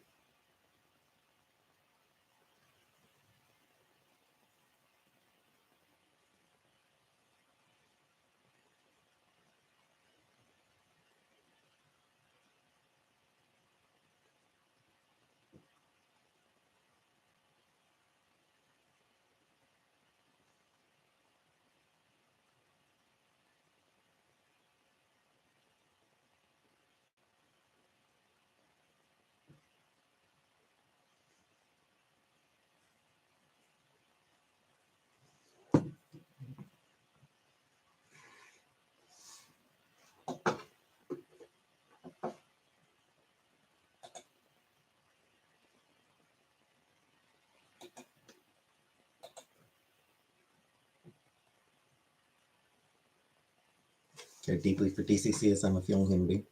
Care deeply for DCC as I'm a feeling human being.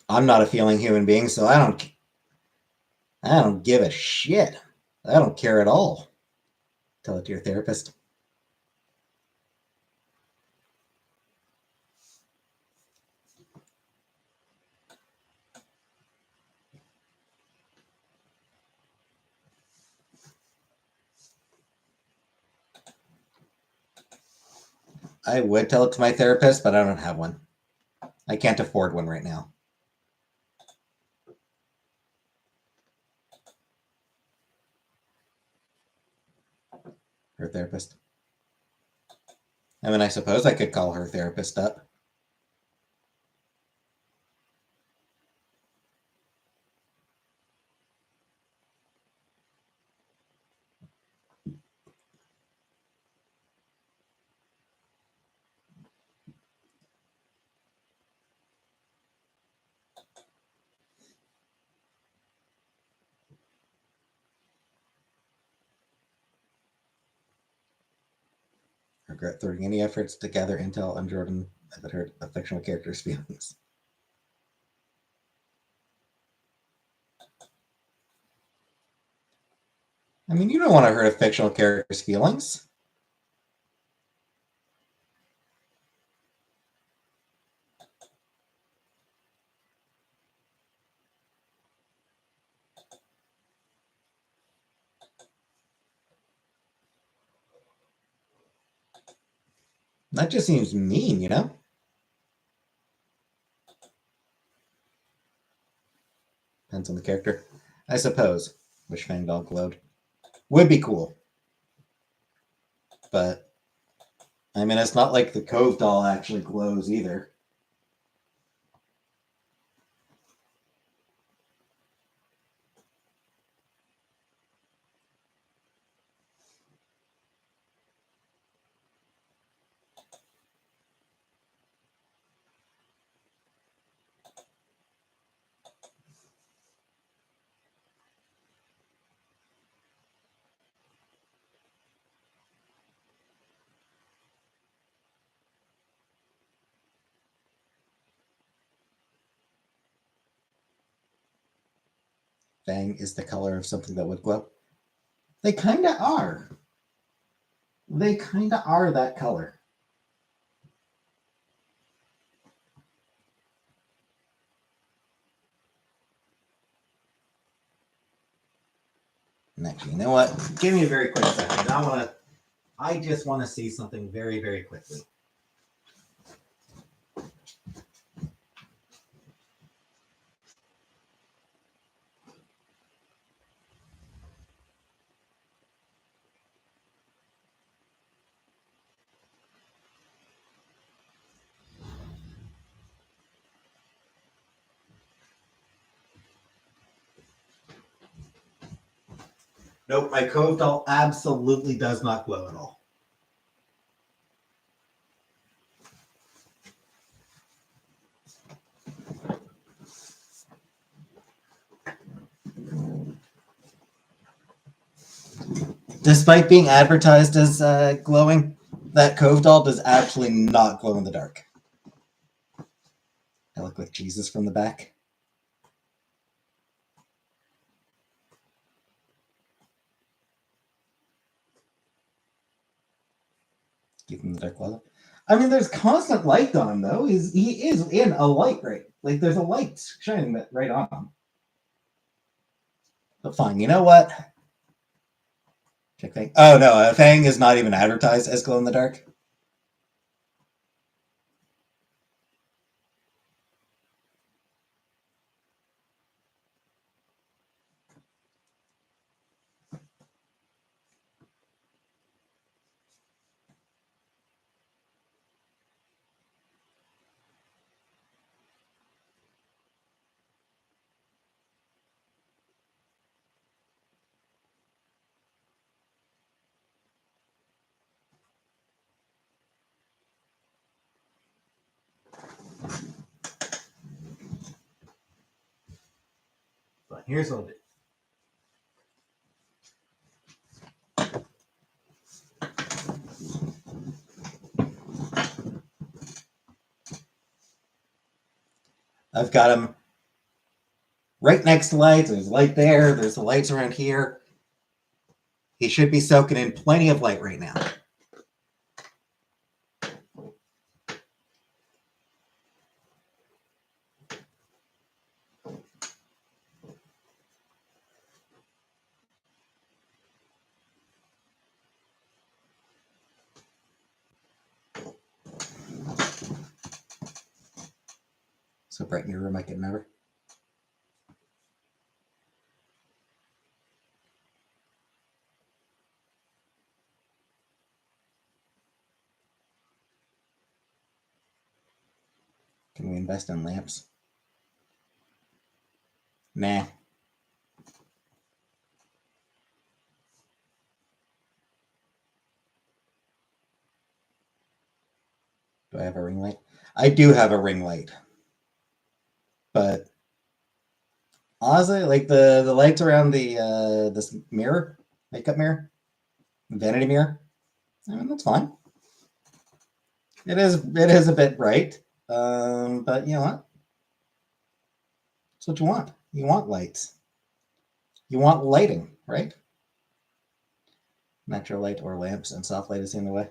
I'm not a feeling human being, so I don't give a shit. I don't care at all. Tell it to your therapist. I would tell it to my therapist, but I don't have one. I can't afford one right now. Her therapist. I mean, I suppose I could call her therapist up. Regret throwing any efforts to gather intel on Jordan that hurt a fictional character's feelings. I mean, you don't want to hurt a fictional character's feelings. That just seems mean, you know? Depends on the character. I suppose. Wish Fang Doll glowed. Would be cool. But, I mean, it's not like the Cove doll actually glows either. Fang is the color of something that would glow. They kind of are. They kind of are that color. And actually, you know what? Give me a very quick second. I just want to see something very, very quickly. Nope, my Cove doll absolutely does not glow at all. Despite being advertised as glowing, that Cove doll does absolutely not glow in the dark. I look like Jesus from the back. Give him the dark glow. I mean, there's constant light on him, though. He is in a light, right? Like, there's a light shining right on him. But fine, you know what? Check Fang. Oh, no, Fang is not even advertised as glow in the dark. But here's what I'll do. I've got him right next to lights. There's light there. There's the lights around here. He should be soaking in plenty of light right now. So bright in your room I can never. Can we invest in lamps? Nah. Do I have a ring light? I do have a ring light. But honestly, like the lights around the this mirror, makeup mirror, vanity mirror, I mean, that's fine. It is a bit bright. But you know what? That's what you want. You want lights. You want lighting, right? Natural light or lamps and soft light is the only way.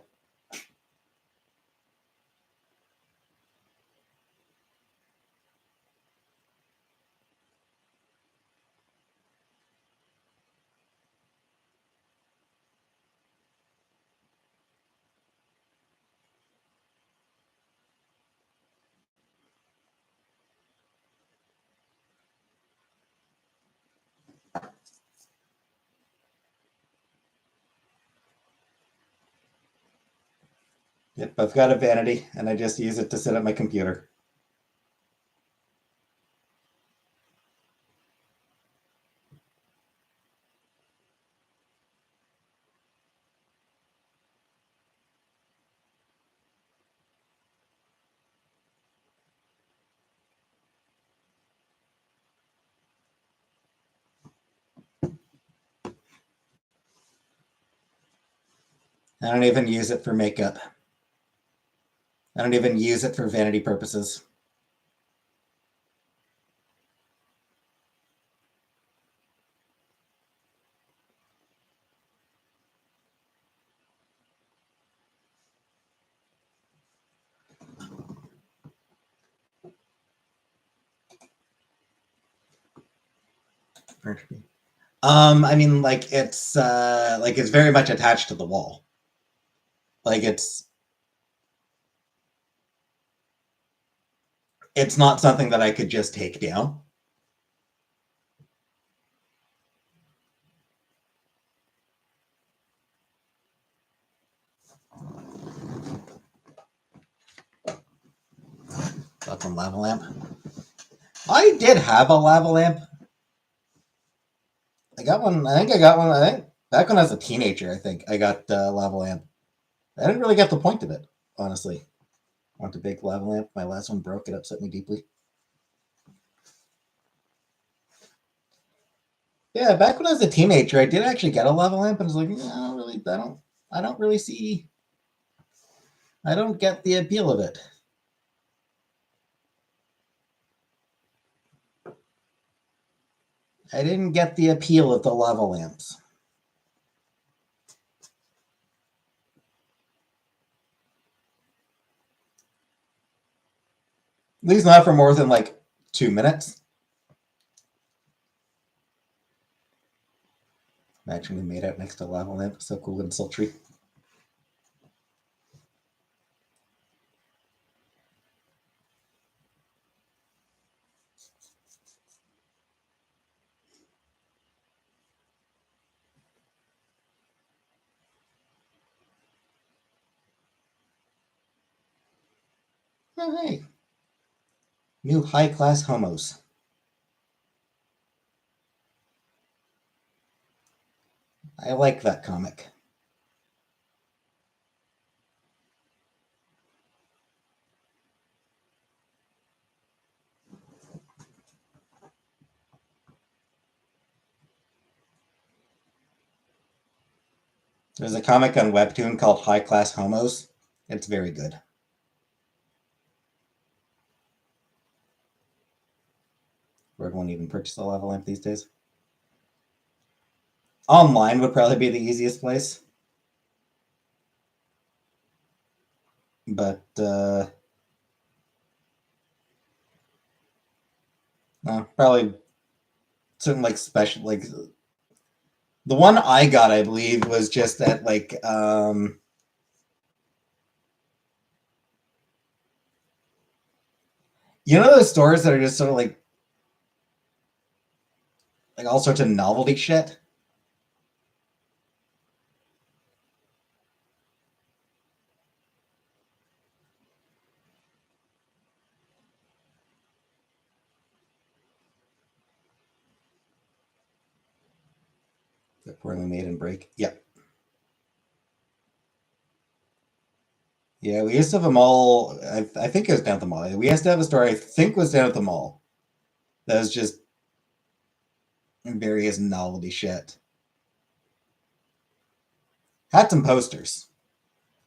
Yep, I've got a vanity and I just use it to sit at my computer. I don't even use it for makeup. I don't even use it for vanity purposes. furniture. I mean, like it's very much attached to the wall. Like it's not something that I could just take down. That's a lava lamp. I did have a lava lamp. I got one. I think I got one. I think back when I was a teenager. I think I got a lava lamp. I didn't really get the point of it, honestly. I want a big lava lamp. My last one broke. It upset me deeply. Yeah, back when I was a teenager, I did actually get a lava lamp, and I was like, I don't really, I don't really see, I don't get the appeal of it. I didn't get the appeal of the lava lamps. At least not for more than like 2 minutes. Imagine we made out next to a lava lamp. So cool and sultry. Oh, hey. New high-class homos. I like that comic. There's a comic on Webtoon called High Class Homos. It's very good. Where won't even purchase a lava lamp these days. Online would probably be the easiest place. But no, probably certain like special like the one I got, I believe, was just at like you know those stores that are just sort of like all sorts of novelty shit. The poorly made and break. Yep. Yeah, we used to have them all. I think it was down at the mall. We used to have a store. I think was down at the mall. That was just various novelty shit. Had some posters.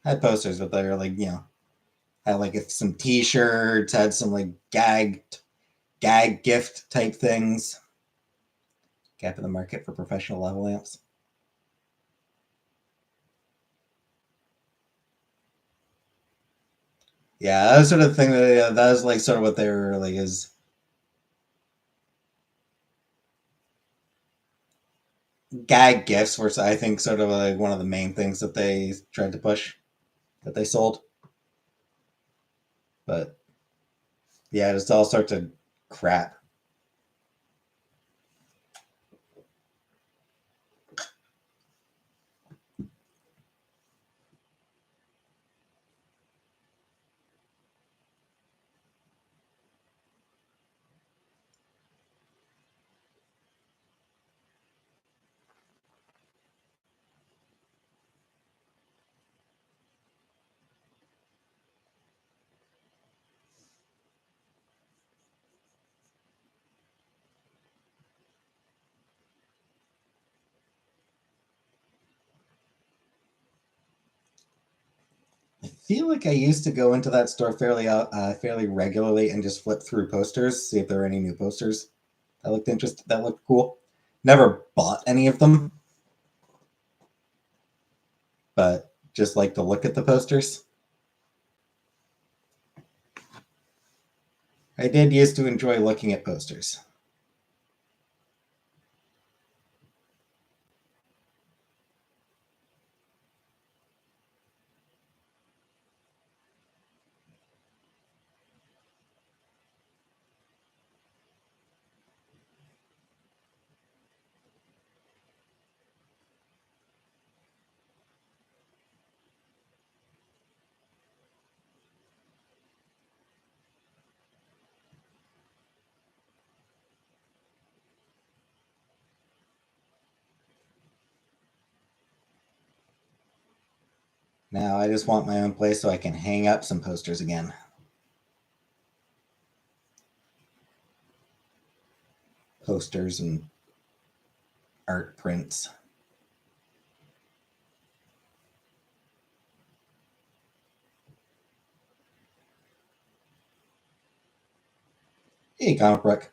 Had posters, but they were like had like some T-shirts. Had some like gag gift type things. Gap in the market for professional lava lamps. Yeah, that was sort of the thing that was like sort of what they were like is gag gifts were I think sort of like one of the main things that they tried to push that they sold. But yeah, just all sorts of crap. I feel like I used to go into that store fairly regularly and just flip through posters, see if there were any new posters that looked cool. Never bought any of them, but just like to look at the posters. I did used to enjoy looking at posters. Now I just want my own place so I can hang up some posters again. Posters and art prints. Hey, Comic Book.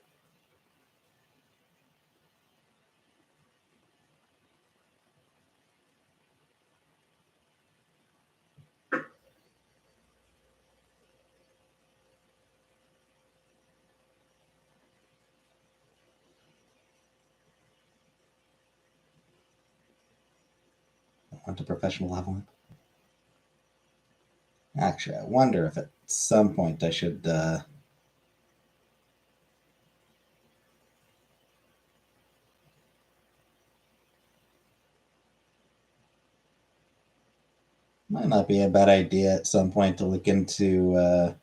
I want a professional level. Actually, I wonder if at some point I should. Might not be a bad idea at some point to look into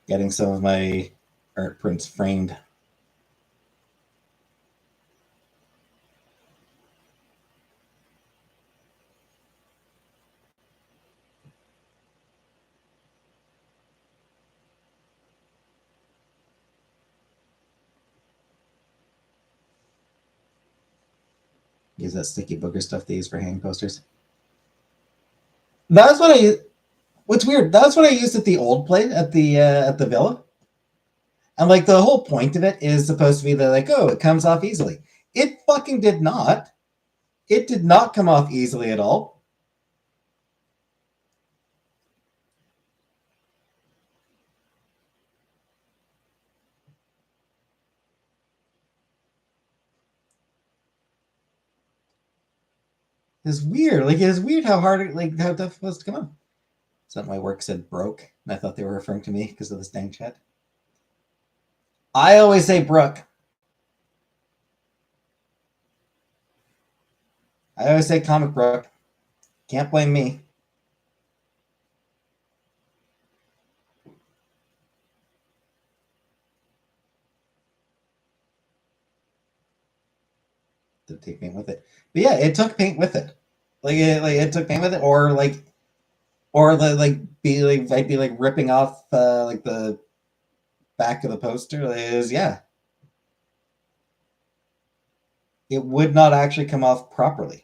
getting some of my art prints framed. Use that sticky booger stuff they use for hanging posters. That's what I. What's weird? That's what I used at the old place at the villa. And like the whole point of it is supposed to be that like, oh, it comes off easily. It fucking did not. It did not come off easily at all. It's weird. Like it's weird how hard it, like how tough it was to come off. So my work said broke, and I thought they were referring to me because of this dang chat. I always say Brooke. I always say comic Brooke. Can't blame me. To take paint with it. But yeah, it took paint with it. Like it took paint with it, or the like be like I'd be like ripping off like the back of the poster. Like, it is yeah. It would not actually come off properly.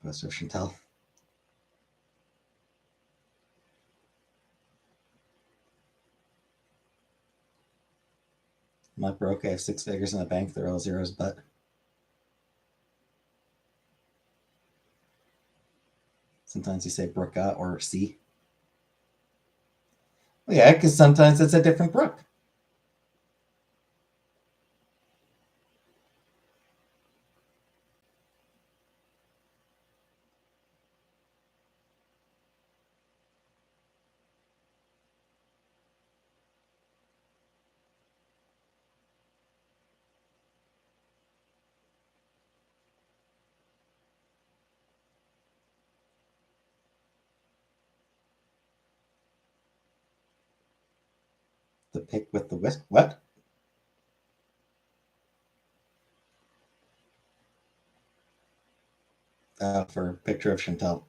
Poster of Chantel. I'm not broke. I have 6 figures in the bank. They're all zeros, but sometimes you say Brooka or C. Well, yeah, because sometimes it's a different Brooke. The pick with the whisk. What? For a picture of Chantel.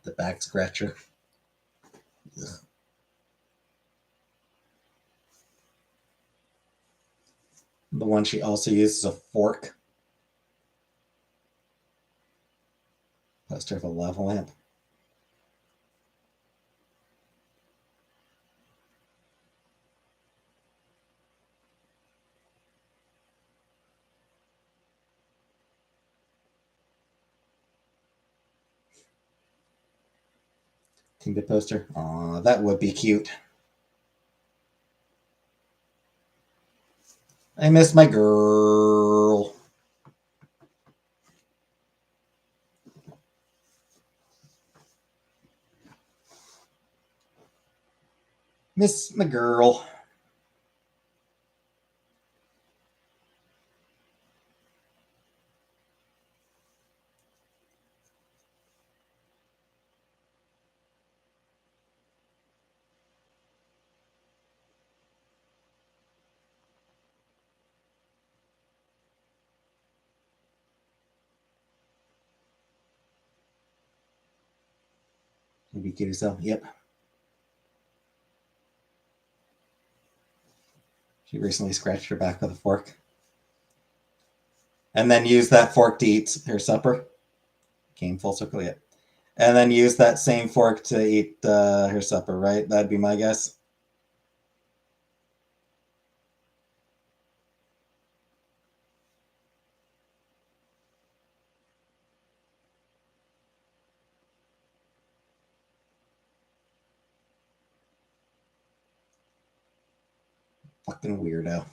The back scratcher. Ugh. The one she also uses a fork. Poster of a lava lamp. Tinted poster. Aw, that would be cute. I miss my girl. Miss my girl. Maybe cute herself. Yep. She recently scratched her back with a fork. And then used that fork to eat her supper. Came full circle yet. And then used that same fork to eat her supper, right? That'd be my guess. Fucking weirdo.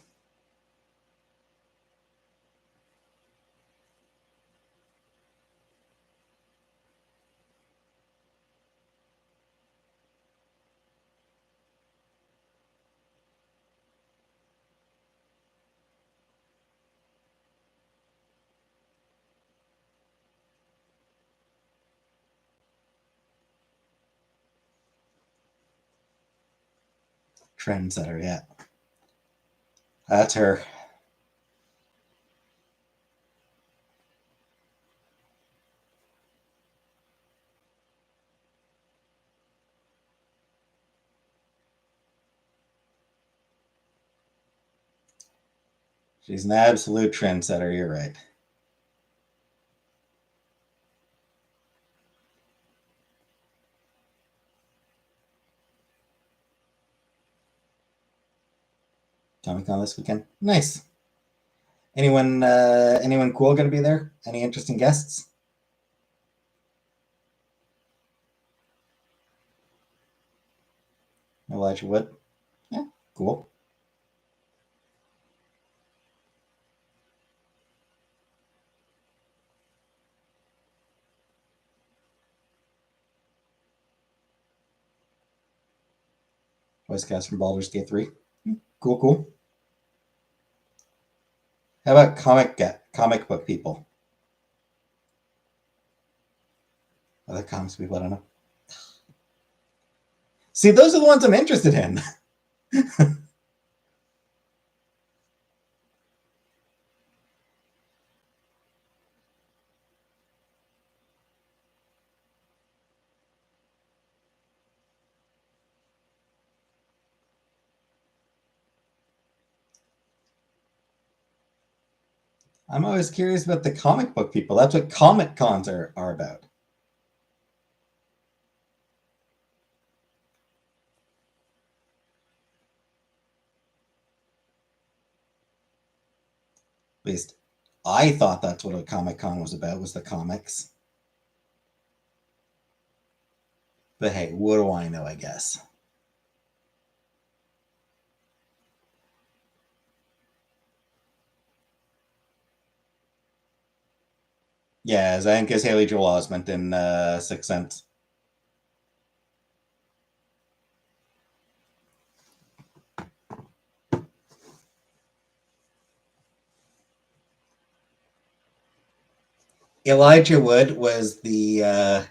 Trendsetter, yeah. That's her. She's an absolute trendsetter, you're right. Comic-Con this weekend. Nice. Anyone cool gonna be there? Any interesting guests? Elijah Wood. Yeah, cool. Voice cast from Baldur's Gate 3. Cool, cool. How about comic book people? Other comics people, I don't know. See, those are the ones I'm interested in. I'm always curious about the comic book people. That's what comic cons are about. At least I thought that's what a Comic Con was about, was the comics. But hey, what do I know, I guess. Yeah, I think it's Haley Joel Osment in Sixth Sense. Elijah Wood was the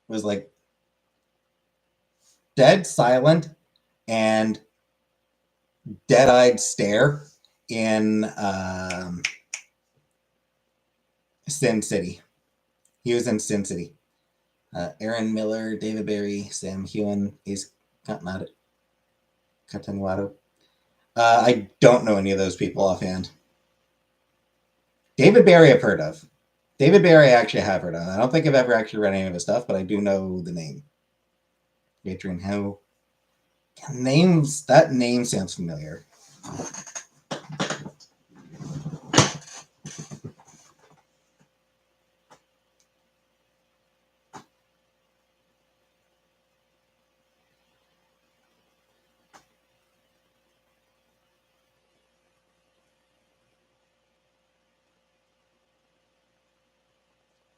was like dead silent and dead-eyed stare in Sin City. He was in Sin City. Aaron Miller, David Barry, Sam Heughan, Ace Catanwado. I don't know any of those people offhand. David Barry I've heard of. David Barry I actually have heard of. I don't think I've ever actually read any of his stuff, but I do know the name. Adrian Howe. That name sounds familiar.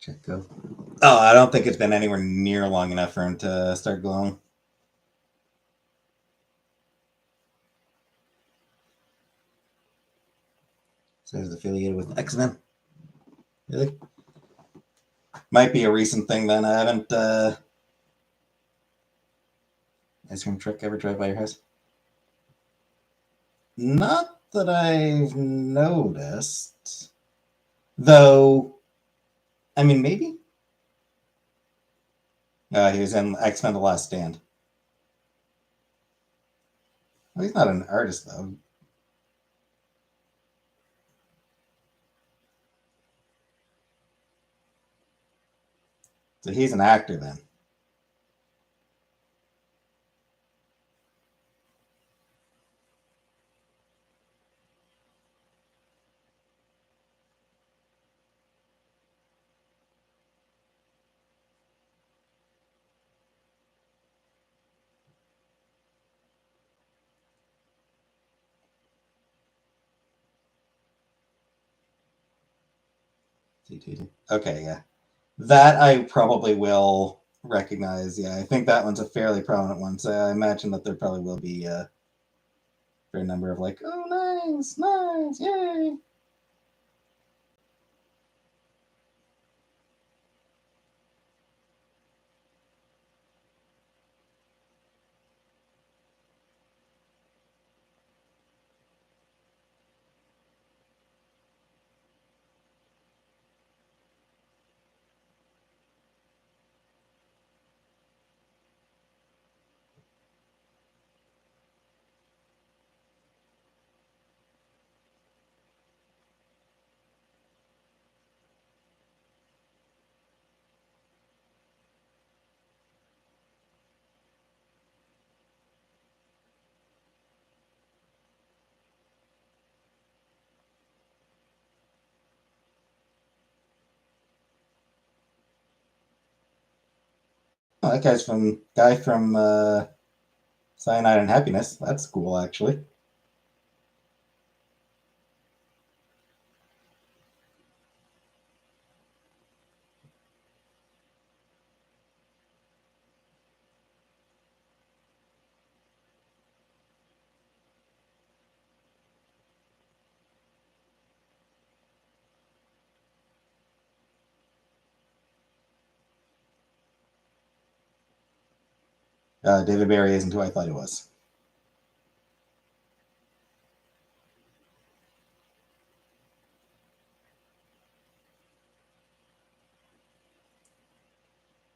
Checo. Oh, I don't think it's been anywhere near long enough for him to start glowing. So he's affiliated with X-Men. Really? Might be a recent thing then. I haven't ice cream truck ever drive by your house? Not that I've noticed. Though, I mean, maybe? He was in X-Men The Last Stand. Well, he's not an artist, though. So he's an actor then. Okay, yeah. That I probably will recognize. Yeah, I think that one's a fairly prominent one. So I imagine that there probably will be a fair number of like, oh, nice, nice, yay. Oh, that guy from Cyanide and Happiness. That's cool, actually. David Barry isn't who I thought he was.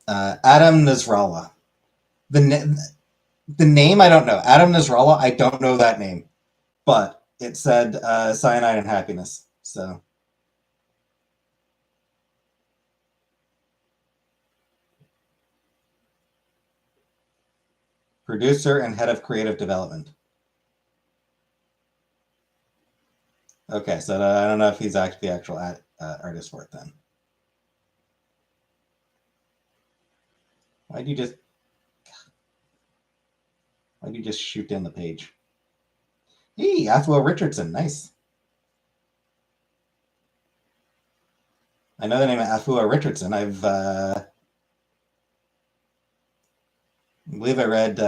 Adam Nasrallah. The the name I don't know. Adam Nasrallah. I don't know that name, but it said Cyanide and Happiness. So producer and head of creative development. Okay, so I don't know if he's actually the actual artist for it then. Why'd you just shoot down the page? Hey, Athwell Richardson, nice. I know the name of Athwell Richardson. I believe I read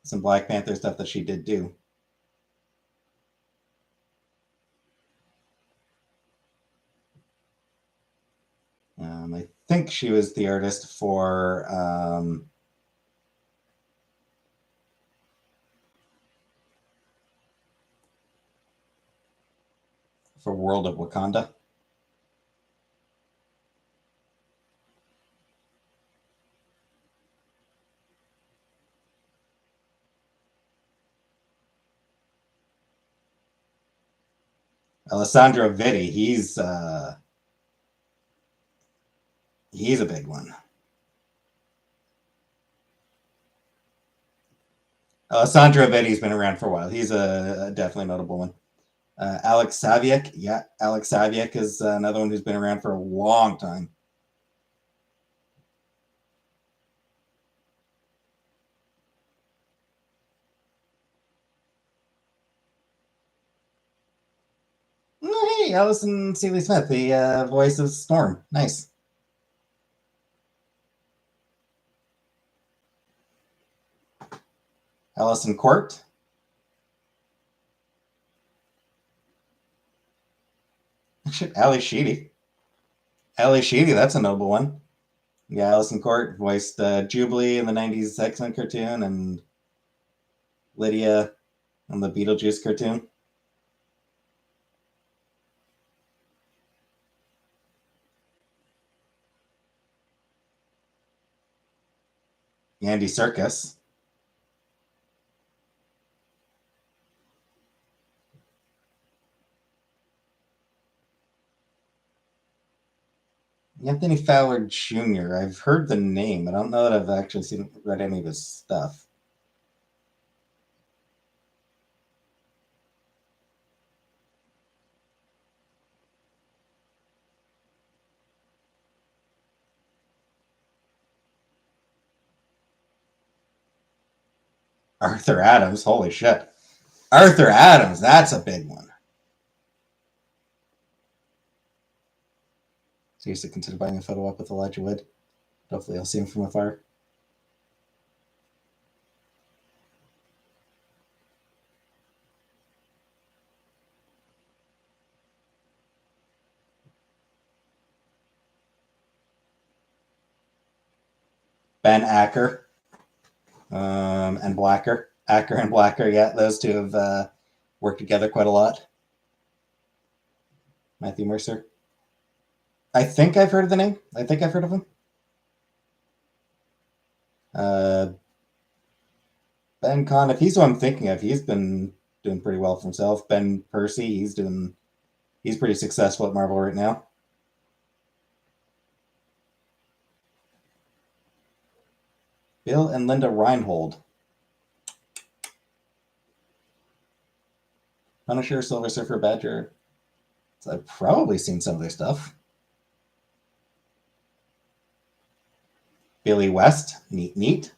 some Black Panther stuff that she did do. I think she was the artist for World of Wakanda. Alessandro Vitti, he's He's a big one. Sandro Vetti's been around for a while. He's a definitely notable one. Alex Saviuk, yeah, Alex Saviuk is another one who's been around for a long time. Oh, hey, Allison Seeley Smith, the voice of Storm. Nice. Allison Court. Shit, Ali Sheedy. Ali Sheedy, that's a noble one. Yeah, Allison Court voiced Jubilee in the 90s X-Men cartoon and Lydia on the Beetlejuice cartoon. Andy Serkis. Anthony Fowler Jr. I've heard the name. I don't know that I've actually read any of his stuff. Arthur Adams, holy shit. Arthur Adams, that's a big one. Seriously, consider buying a photo op with Elijah Wood. Hopefully I'll see him from afar. Ben Acker and Blacker. Acker and Blacker, yeah, those two have worked together quite a lot. Matthew Mercer. I think I've heard of the name. I think I've heard of him. Ben Conn, if he's who I'm thinking of, he's been doing pretty well for himself. Ben Percy, he's pretty successful at Marvel right now. Bill and Linda Reinhold. Punisher, Silver Surfer, Badger. So I've probably seen some of their stuff. Billy West, neat.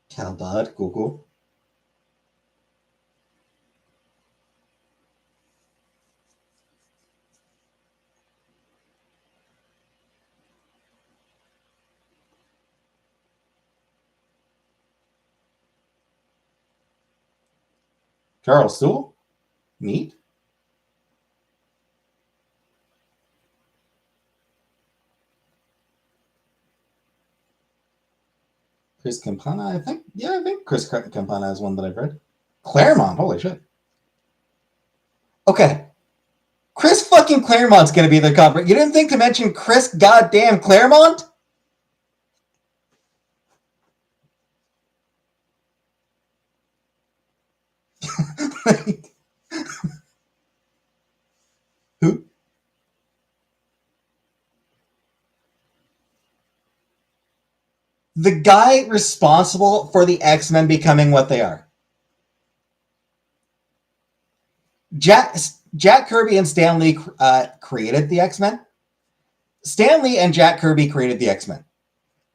Cal Dodd, cool. Charles Soule, neat. Chris Campana, I think Chris Campana is one that I've read. Claremont, holy shit. Okay. Chris fucking Claremont's gonna be the cover. You didn't think to mention Chris goddamn Claremont? Who? The guy responsible for the X-Men becoming what they are. Jack Kirby and Stan Lee created the X-Men. Stan Lee and Jack Kirby created the X-Men.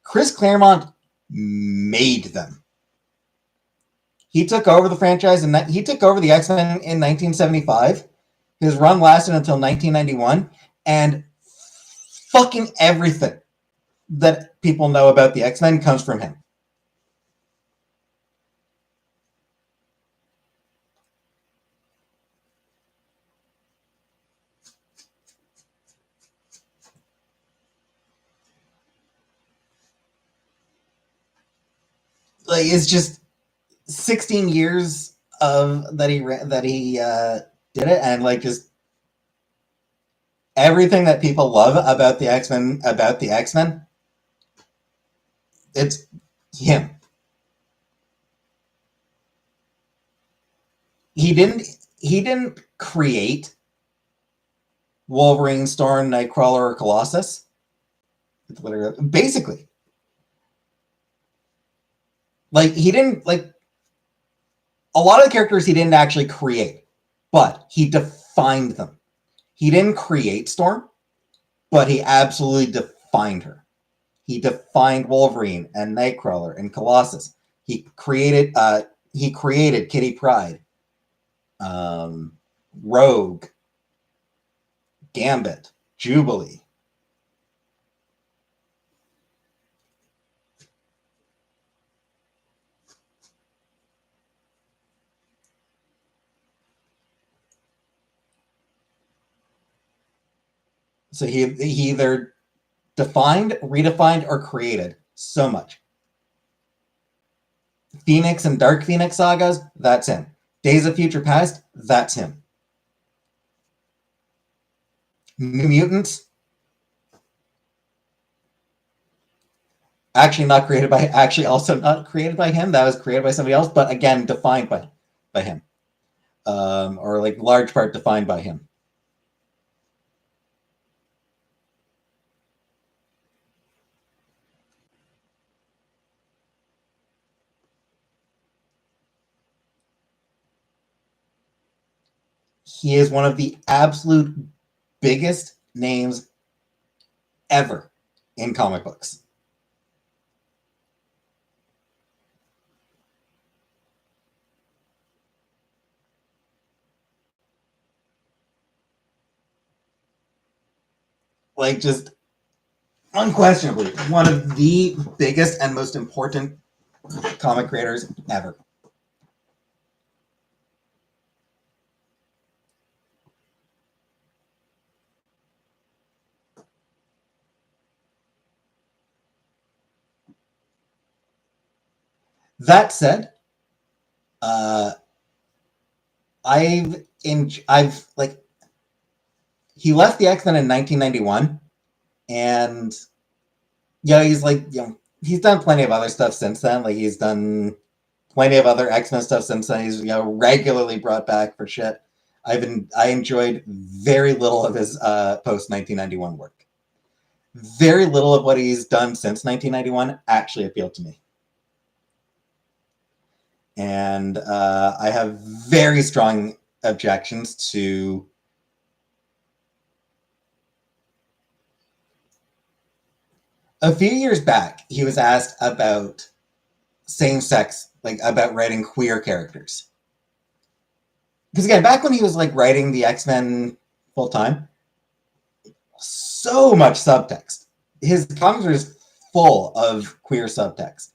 Chris Claremont made them. He took over the franchise and he took over the X-Men in 1975. His run lasted until 1991, and fucking everything that people know about the X-Men comes from him. Like, it's just 16 years of that he did it, and like just everything that people love about the X-Men, it's him. He didn't create Wolverine, Storm, Nightcrawler, or Colossus. Basically, like he didn't like a lot of the characters he didn't actually create, but he defined them. He didn't create Storm, but he absolutely defined her. He defined Wolverine and Nightcrawler and Colossus. He created Kitty Pryde, Rogue, Gambit, Jubilee. So he either defined, redefined, or created so much. Phoenix and Dark Phoenix sagas, that's him. Days of Future Past, that's him. New Mutants, also not created by him. That was created by somebody else, but again, defined by him. Or like large part defined by him. He is one of the absolute biggest names ever in comic books. Like, just unquestionably one of the biggest and most important comic creators ever. That said, I've like he left the X-Men in 1991, and yeah, he's done plenty of other stuff since then. Like he's done plenty of other X-Men stuff since then. He's regularly brought back for shit. I enjoyed very little of his post 1991 work. Very little of what he's done since 1991 actually appealed to me. And I have very strong objections to a few years back, he was asked about same-sex, like about writing queer characters. Because again, back when he was like writing the X-Men full time, so much subtext. His comics are just full of queer subtext.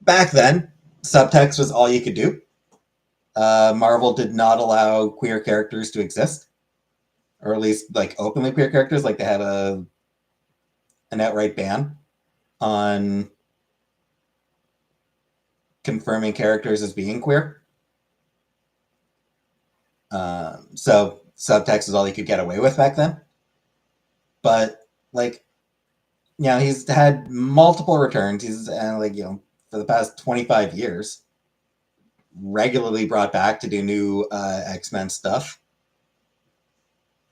Back then, subtext was all you could do. Marvel did not allow queer characters to exist, or at least like openly queer characters. Like they had an outright ban on confirming characters as being queer. So subtext is all you could get away with back then. But like, he's had multiple returns. He's for the past 25 years, regularly brought back to do new X-Men stuff.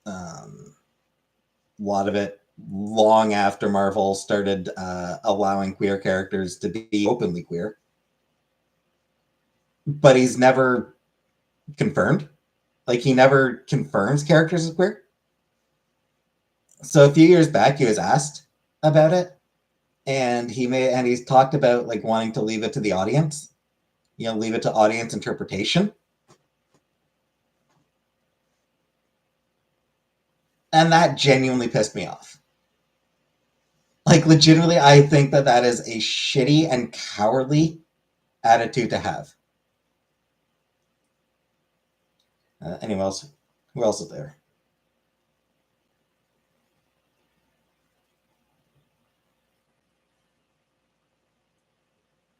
A lot of it long after Marvel started allowing queer characters to be openly queer. But he's never confirmed. Like, he never confirms characters as queer. So a few years back, he was asked about it, and he's talked about like wanting to leave it to the audience, leave it to audience interpretation. And that genuinely pissed me off. Like, legitimately, I think that is a shitty and cowardly attitude to have. Anyone else? Who else is there?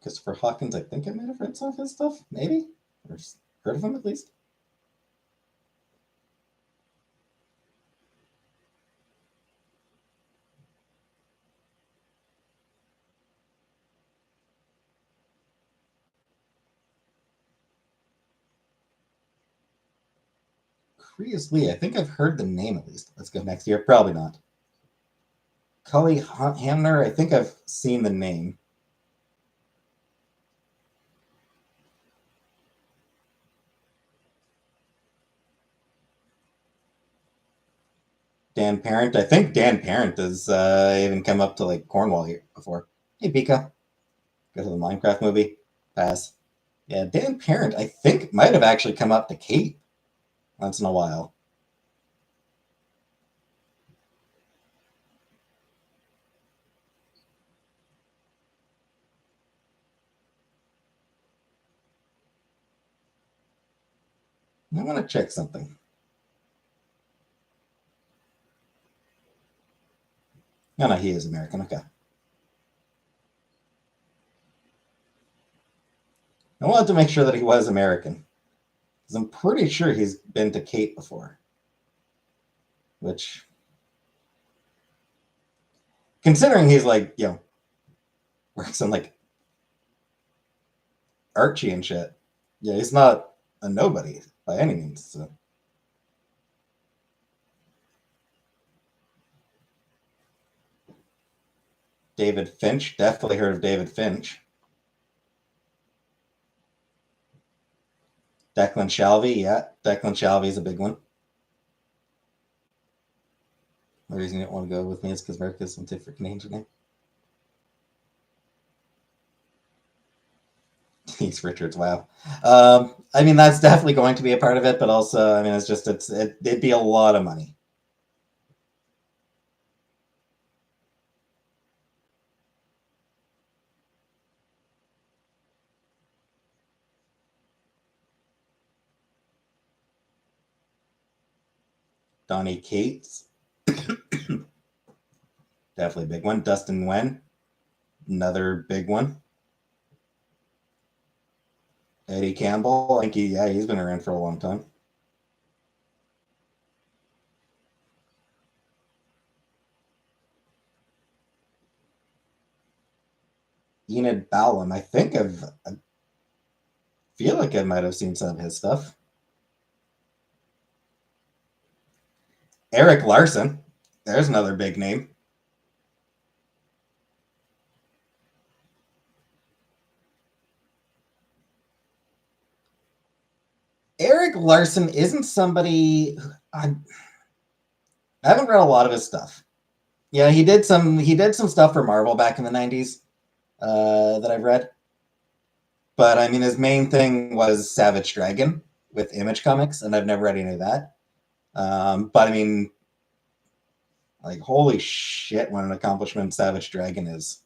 Christopher Hawkins, I think I might have read some of his stuff, maybe? Or heard of him at least. Creus Lee, I think I've heard the name at least. Let's go next year. Probably not. Cully Hamner, I think I've seen the name. Dan Parent, I think Dan Parent has even come up to like Cornwall here before. Hey, Pika. Go to the Minecraft movie. Pass. Yeah, Dan Parent, I think, might have actually come up to Cape once in a while. I want to check something. No, he is American. Okay. I wanted to make sure that he was American. Because I'm pretty sure he's been to Cape before. Which, considering he's like, works on like Archie and shit. Yeah, he's not a nobody by any means. So. David Finch, definitely heard of David Finch. Declan Shalvey, yeah, Declan Shalvey is a big one. The reason you don't want to go with me is because America's some different Canadian name. Denise Richards, wow. I mean, that's definitely going to be a part of it, but also, I mean, it'd be a lot of money. Donnie Cates, definitely a big one. Dustin Nguyen, another big one. Eddie Campbell, I think he's been around for a long time. Enid Ballum, I feel like I might have seen some of his stuff. Eric Larson, there's another big name. Eric Larson isn't somebody I haven't read a lot of his stuff. Yeah, he did some stuff for Marvel back in the 90s that I've read. But I mean his main thing was Savage Dragon with Image Comics, and I've never read any of that. But I mean, like, holy shit, what an accomplishment Savage Dragon is.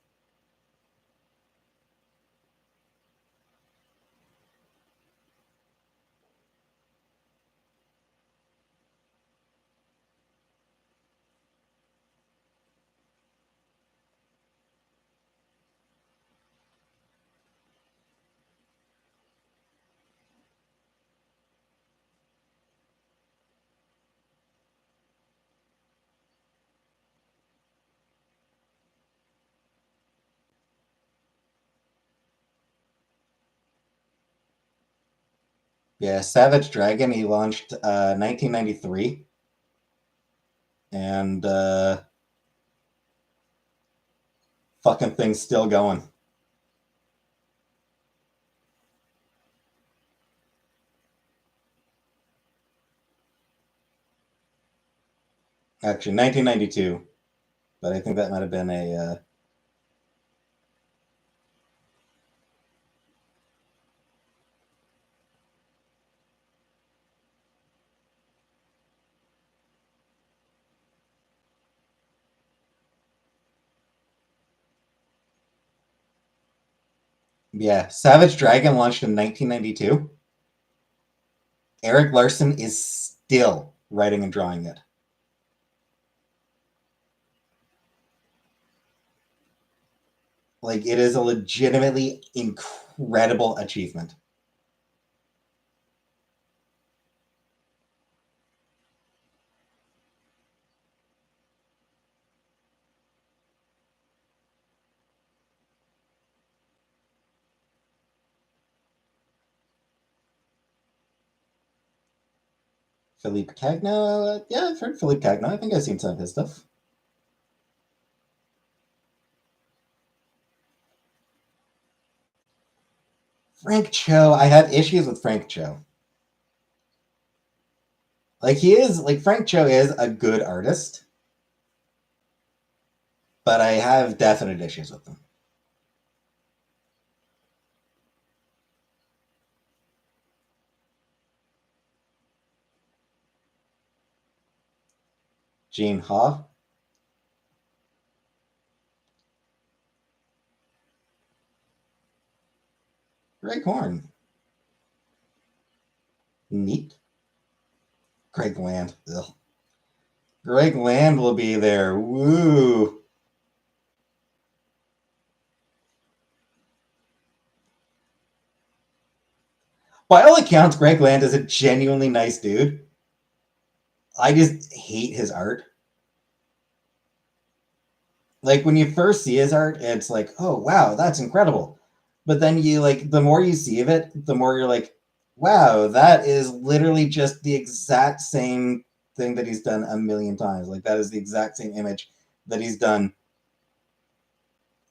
Yeah, Savage Dragon, he launched 1993. And fucking thing's still going. Actually, 1992. But I think that might have been a. Yeah, Savage Dragon launched in 1992. Eric Larson is still writing and drawing it. Like, it is a legitimately incredible achievement. Philippe Cagna, yeah, I've heard Philippe Cagna. I think I've seen some of his stuff. Frank Cho, I have issues with Frank Cho. Like, he is, like, Frank Cho is a good artist, but I have definite issues with him. Gene Ha, Greg Horn, neat. Greg Land, ugh. Greg Land will be there. Woo. By all accounts, Greg Land is a genuinely nice dude. I just hate his art. Like, when you first see his art, it's like, oh wow, that's incredible. But then you, like, the more you see of it, the more you're like, wow, that is literally just the exact same thing that he's done a million times. Like, that is the exact same image that he's done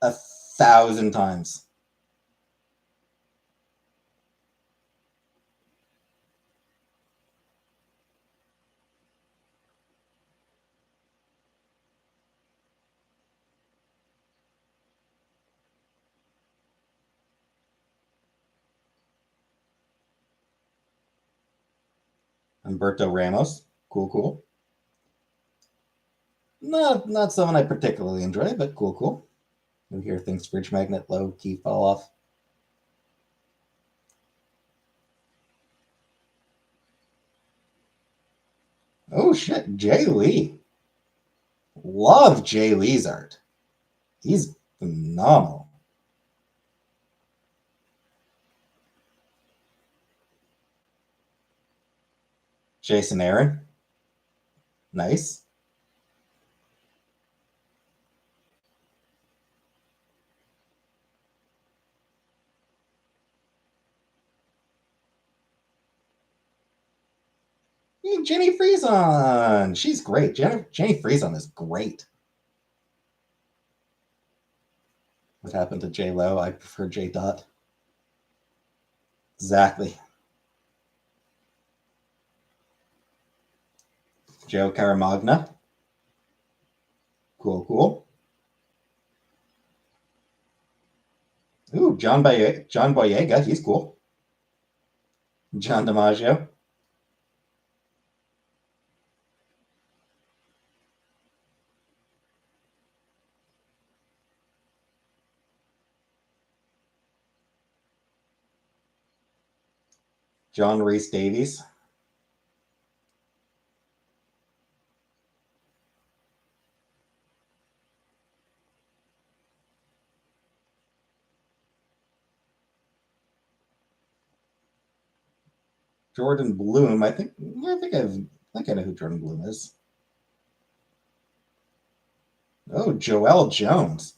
1,000 times. Humberto Ramos, cool, cool. Not someone I particularly enjoy, but cool, cool. You hear things fridge magnet low key fall off. Oh shit, Jay Lee. Love Jay Lee's art. He's phenomenal. Jason Aaron, nice. Hey, Jenny Friesen, she's great. Jenny Friesen is great. What happened to J Lo? I prefer J Dot. Exactly. Joe Caramagna, cool, cool. Ooh, John Boyega, he's cool. John DiMaggio, John Reese Davies. Jordan Bloom. I think I know who Jordan Bloom is. Oh, Joelle Jones.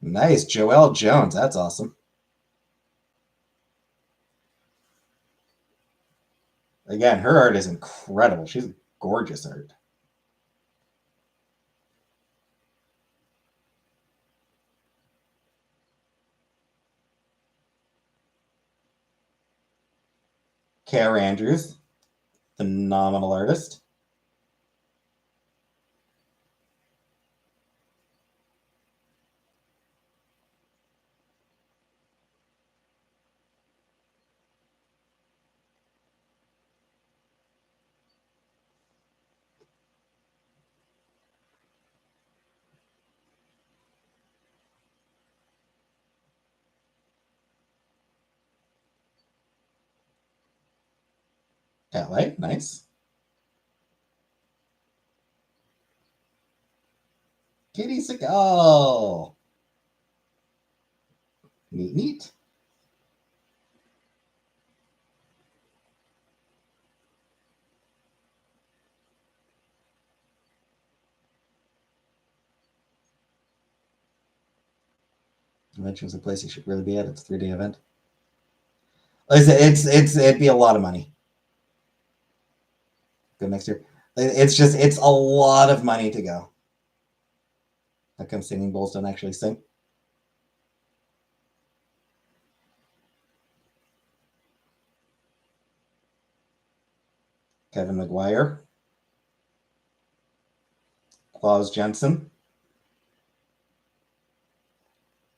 Nice, Joelle Jones. That's awesome. Again, her art is incredible. She's gorgeous art. Care Andrews, phenomenal artist. LA, nice. Katie Seagal. Neat, neat. Convention's a place you should really be at. It's a 3-day event. It'd be a lot of money. Go next year. It's a lot of money to go. How come singing bowls don't actually sing? Kevin McGuire. Klaus Jensen.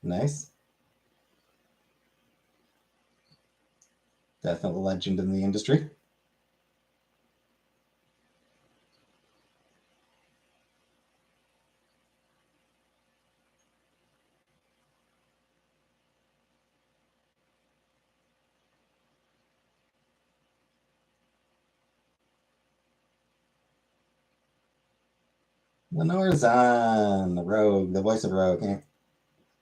Nice. Definitely a legend in the industry. Lenore Zahn, the Rogue, the voice of Rogue.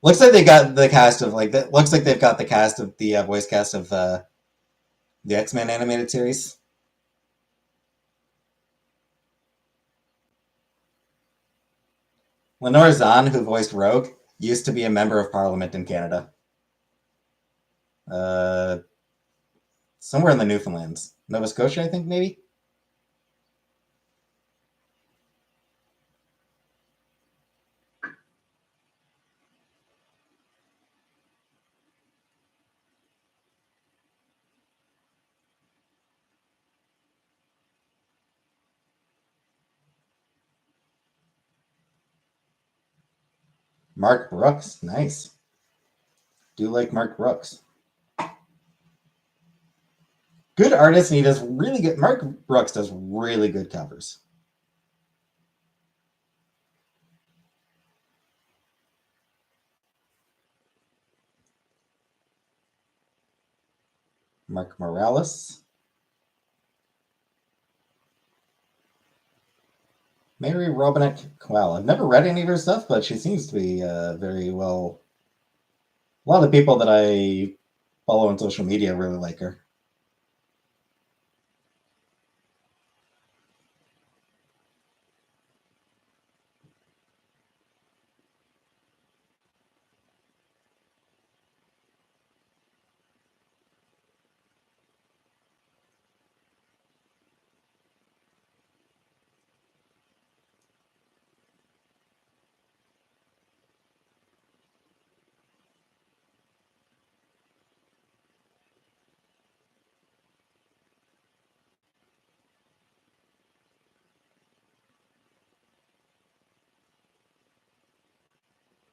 Looks like they got the cast of like that. Looks like they've got the cast of the voice cast of the X-Men animated series. Lenore Zahn, who voiced Rogue, used to be a member of Parliament in Canada. Uh, Somewhere in the Newfoundlands, Nova Scotia, I think maybe. Mark Brooks, nice. Do like Mark Brooks. Good artist, and he does really good. Mark Brooks does really good covers. Mark Morales. Mary Robinette Kowal. I've never read any of her stuff, but she seems to be very well. A lot of the people that I follow on social media really like her.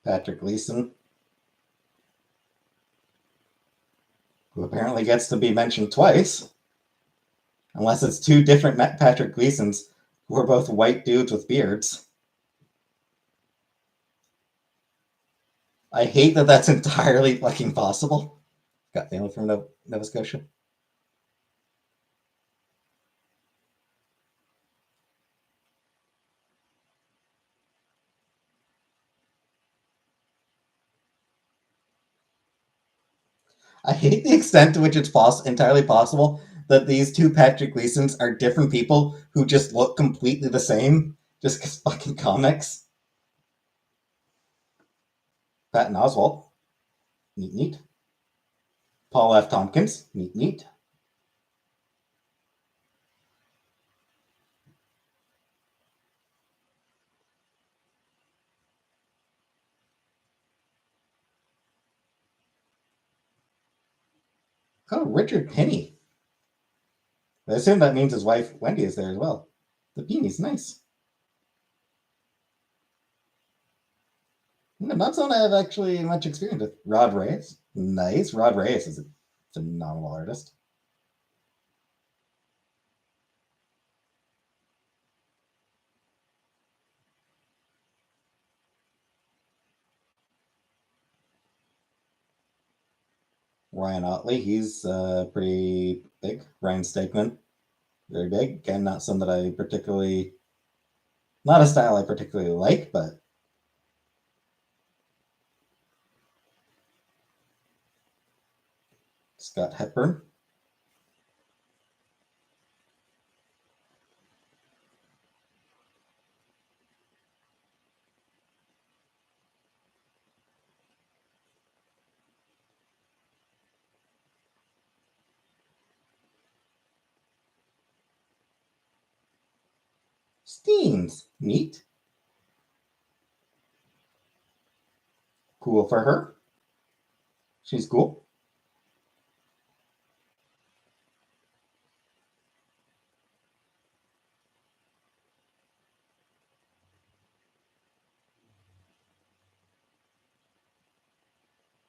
Patrick Gleason, who apparently gets to be mentioned twice, unless it's two different Patrick Gleasons who are both white dudes with beards. I hate that that's entirely fucking possible. Got family from Nova Scotia. I hate the extent to which it's entirely possible that these two Patrick Gleasons are different people who just look completely the same just because fucking comics. Patton Oswalt. Neat, neat. Paul F. Tompkins. Neat, neat. Oh, Richard Penny. I assume that means his wife Wendy is there as well. The beanie's nice. Not someone I have actually much experience with. Rod Reyes. Nice. Rod Reyes is a phenomenal artist. Ryan Otley, he's pretty big. Ryan Stegman, very big. Again, not some that I particularly, not a style I particularly like, but. Scott Hepburn. Steams. Neat. Cool for her. She's cool.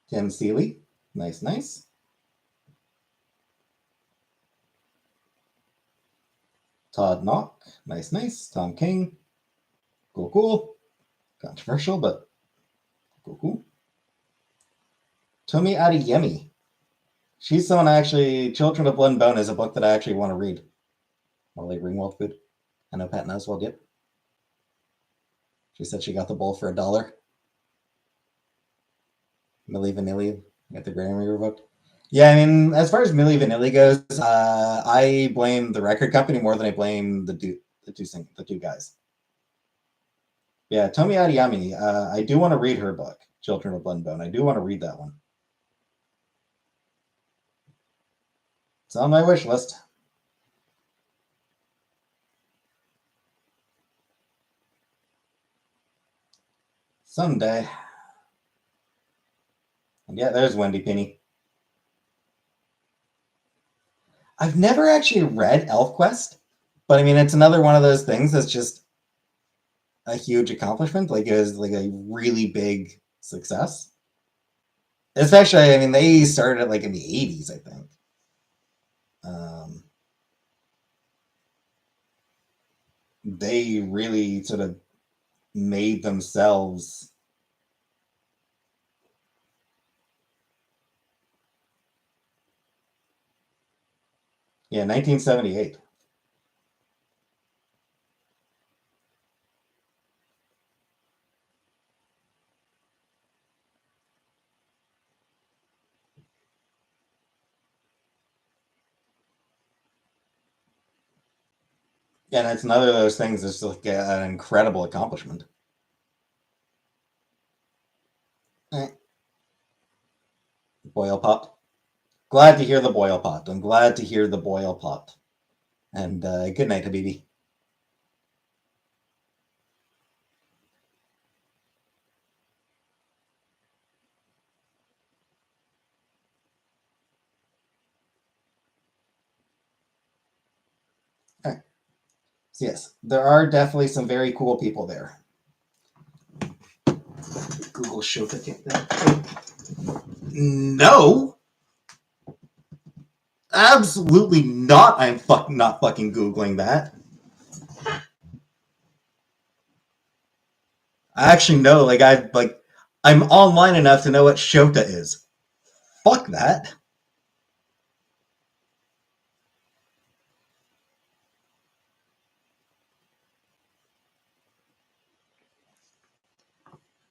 Tim Seeley. Nice, nice. Todd Knock. Nice, nice. Tom King. Cool, cool. Controversial, but cool, cool. Tomi Adeyemi. She's someone actually. Children of Blood and Bone is a book that I actually want to read. Molly Ringwald food. I know Pat Oswald, yep. She said she got the bowl for $1. Milli Vanilli got the Grammy revoked. Yeah, I mean, as far as Milli Vanilli goes, I blame the record company more than I blame the two guys. Yeah, Tomi Adeyemi. I do want to read her book, Children of Blood and Bone. I do want to read that one. It's on my wish list. Someday. And yeah, there's Wendy Penny. I've never actually read ElfQuest, but I mean, it's another one of those things that's just a huge accomplishment. Like, it was like a really big success. Especially, I mean, they started like in the 80s, I think. They really sort of made themselves. Yeah, 1978. Yeah, and it's another of those things that's like an incredible accomplishment. Boil pot. Glad to hear the boil pot. I'm glad to hear the boil pot. And good night, Habibi. Okay. So yes, there are definitely some very cool people there. Google Shota take that. No. Absolutely not. I'm not fucking Googling that. I actually know, I'm online enough to know what Shota is. Fuck that.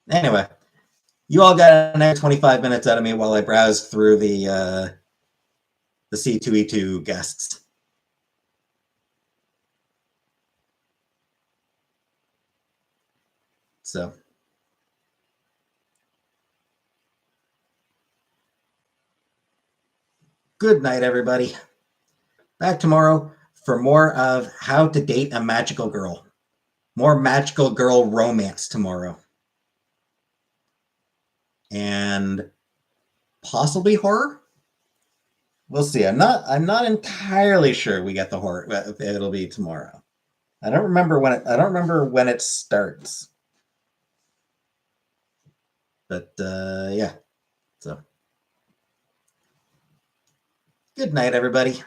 Anyway, you all got another 25 minutes out of me while I browse through the C2E2 guests. So, good night, everybody. Back tomorrow for more of How to Date a Magical Girl. More magical girl romance tomorrow. And possibly horror? We'll see. I'm not entirely sure we get the horror. It'll be tomorrow. I don't remember when it starts. But yeah. So good night, everybody.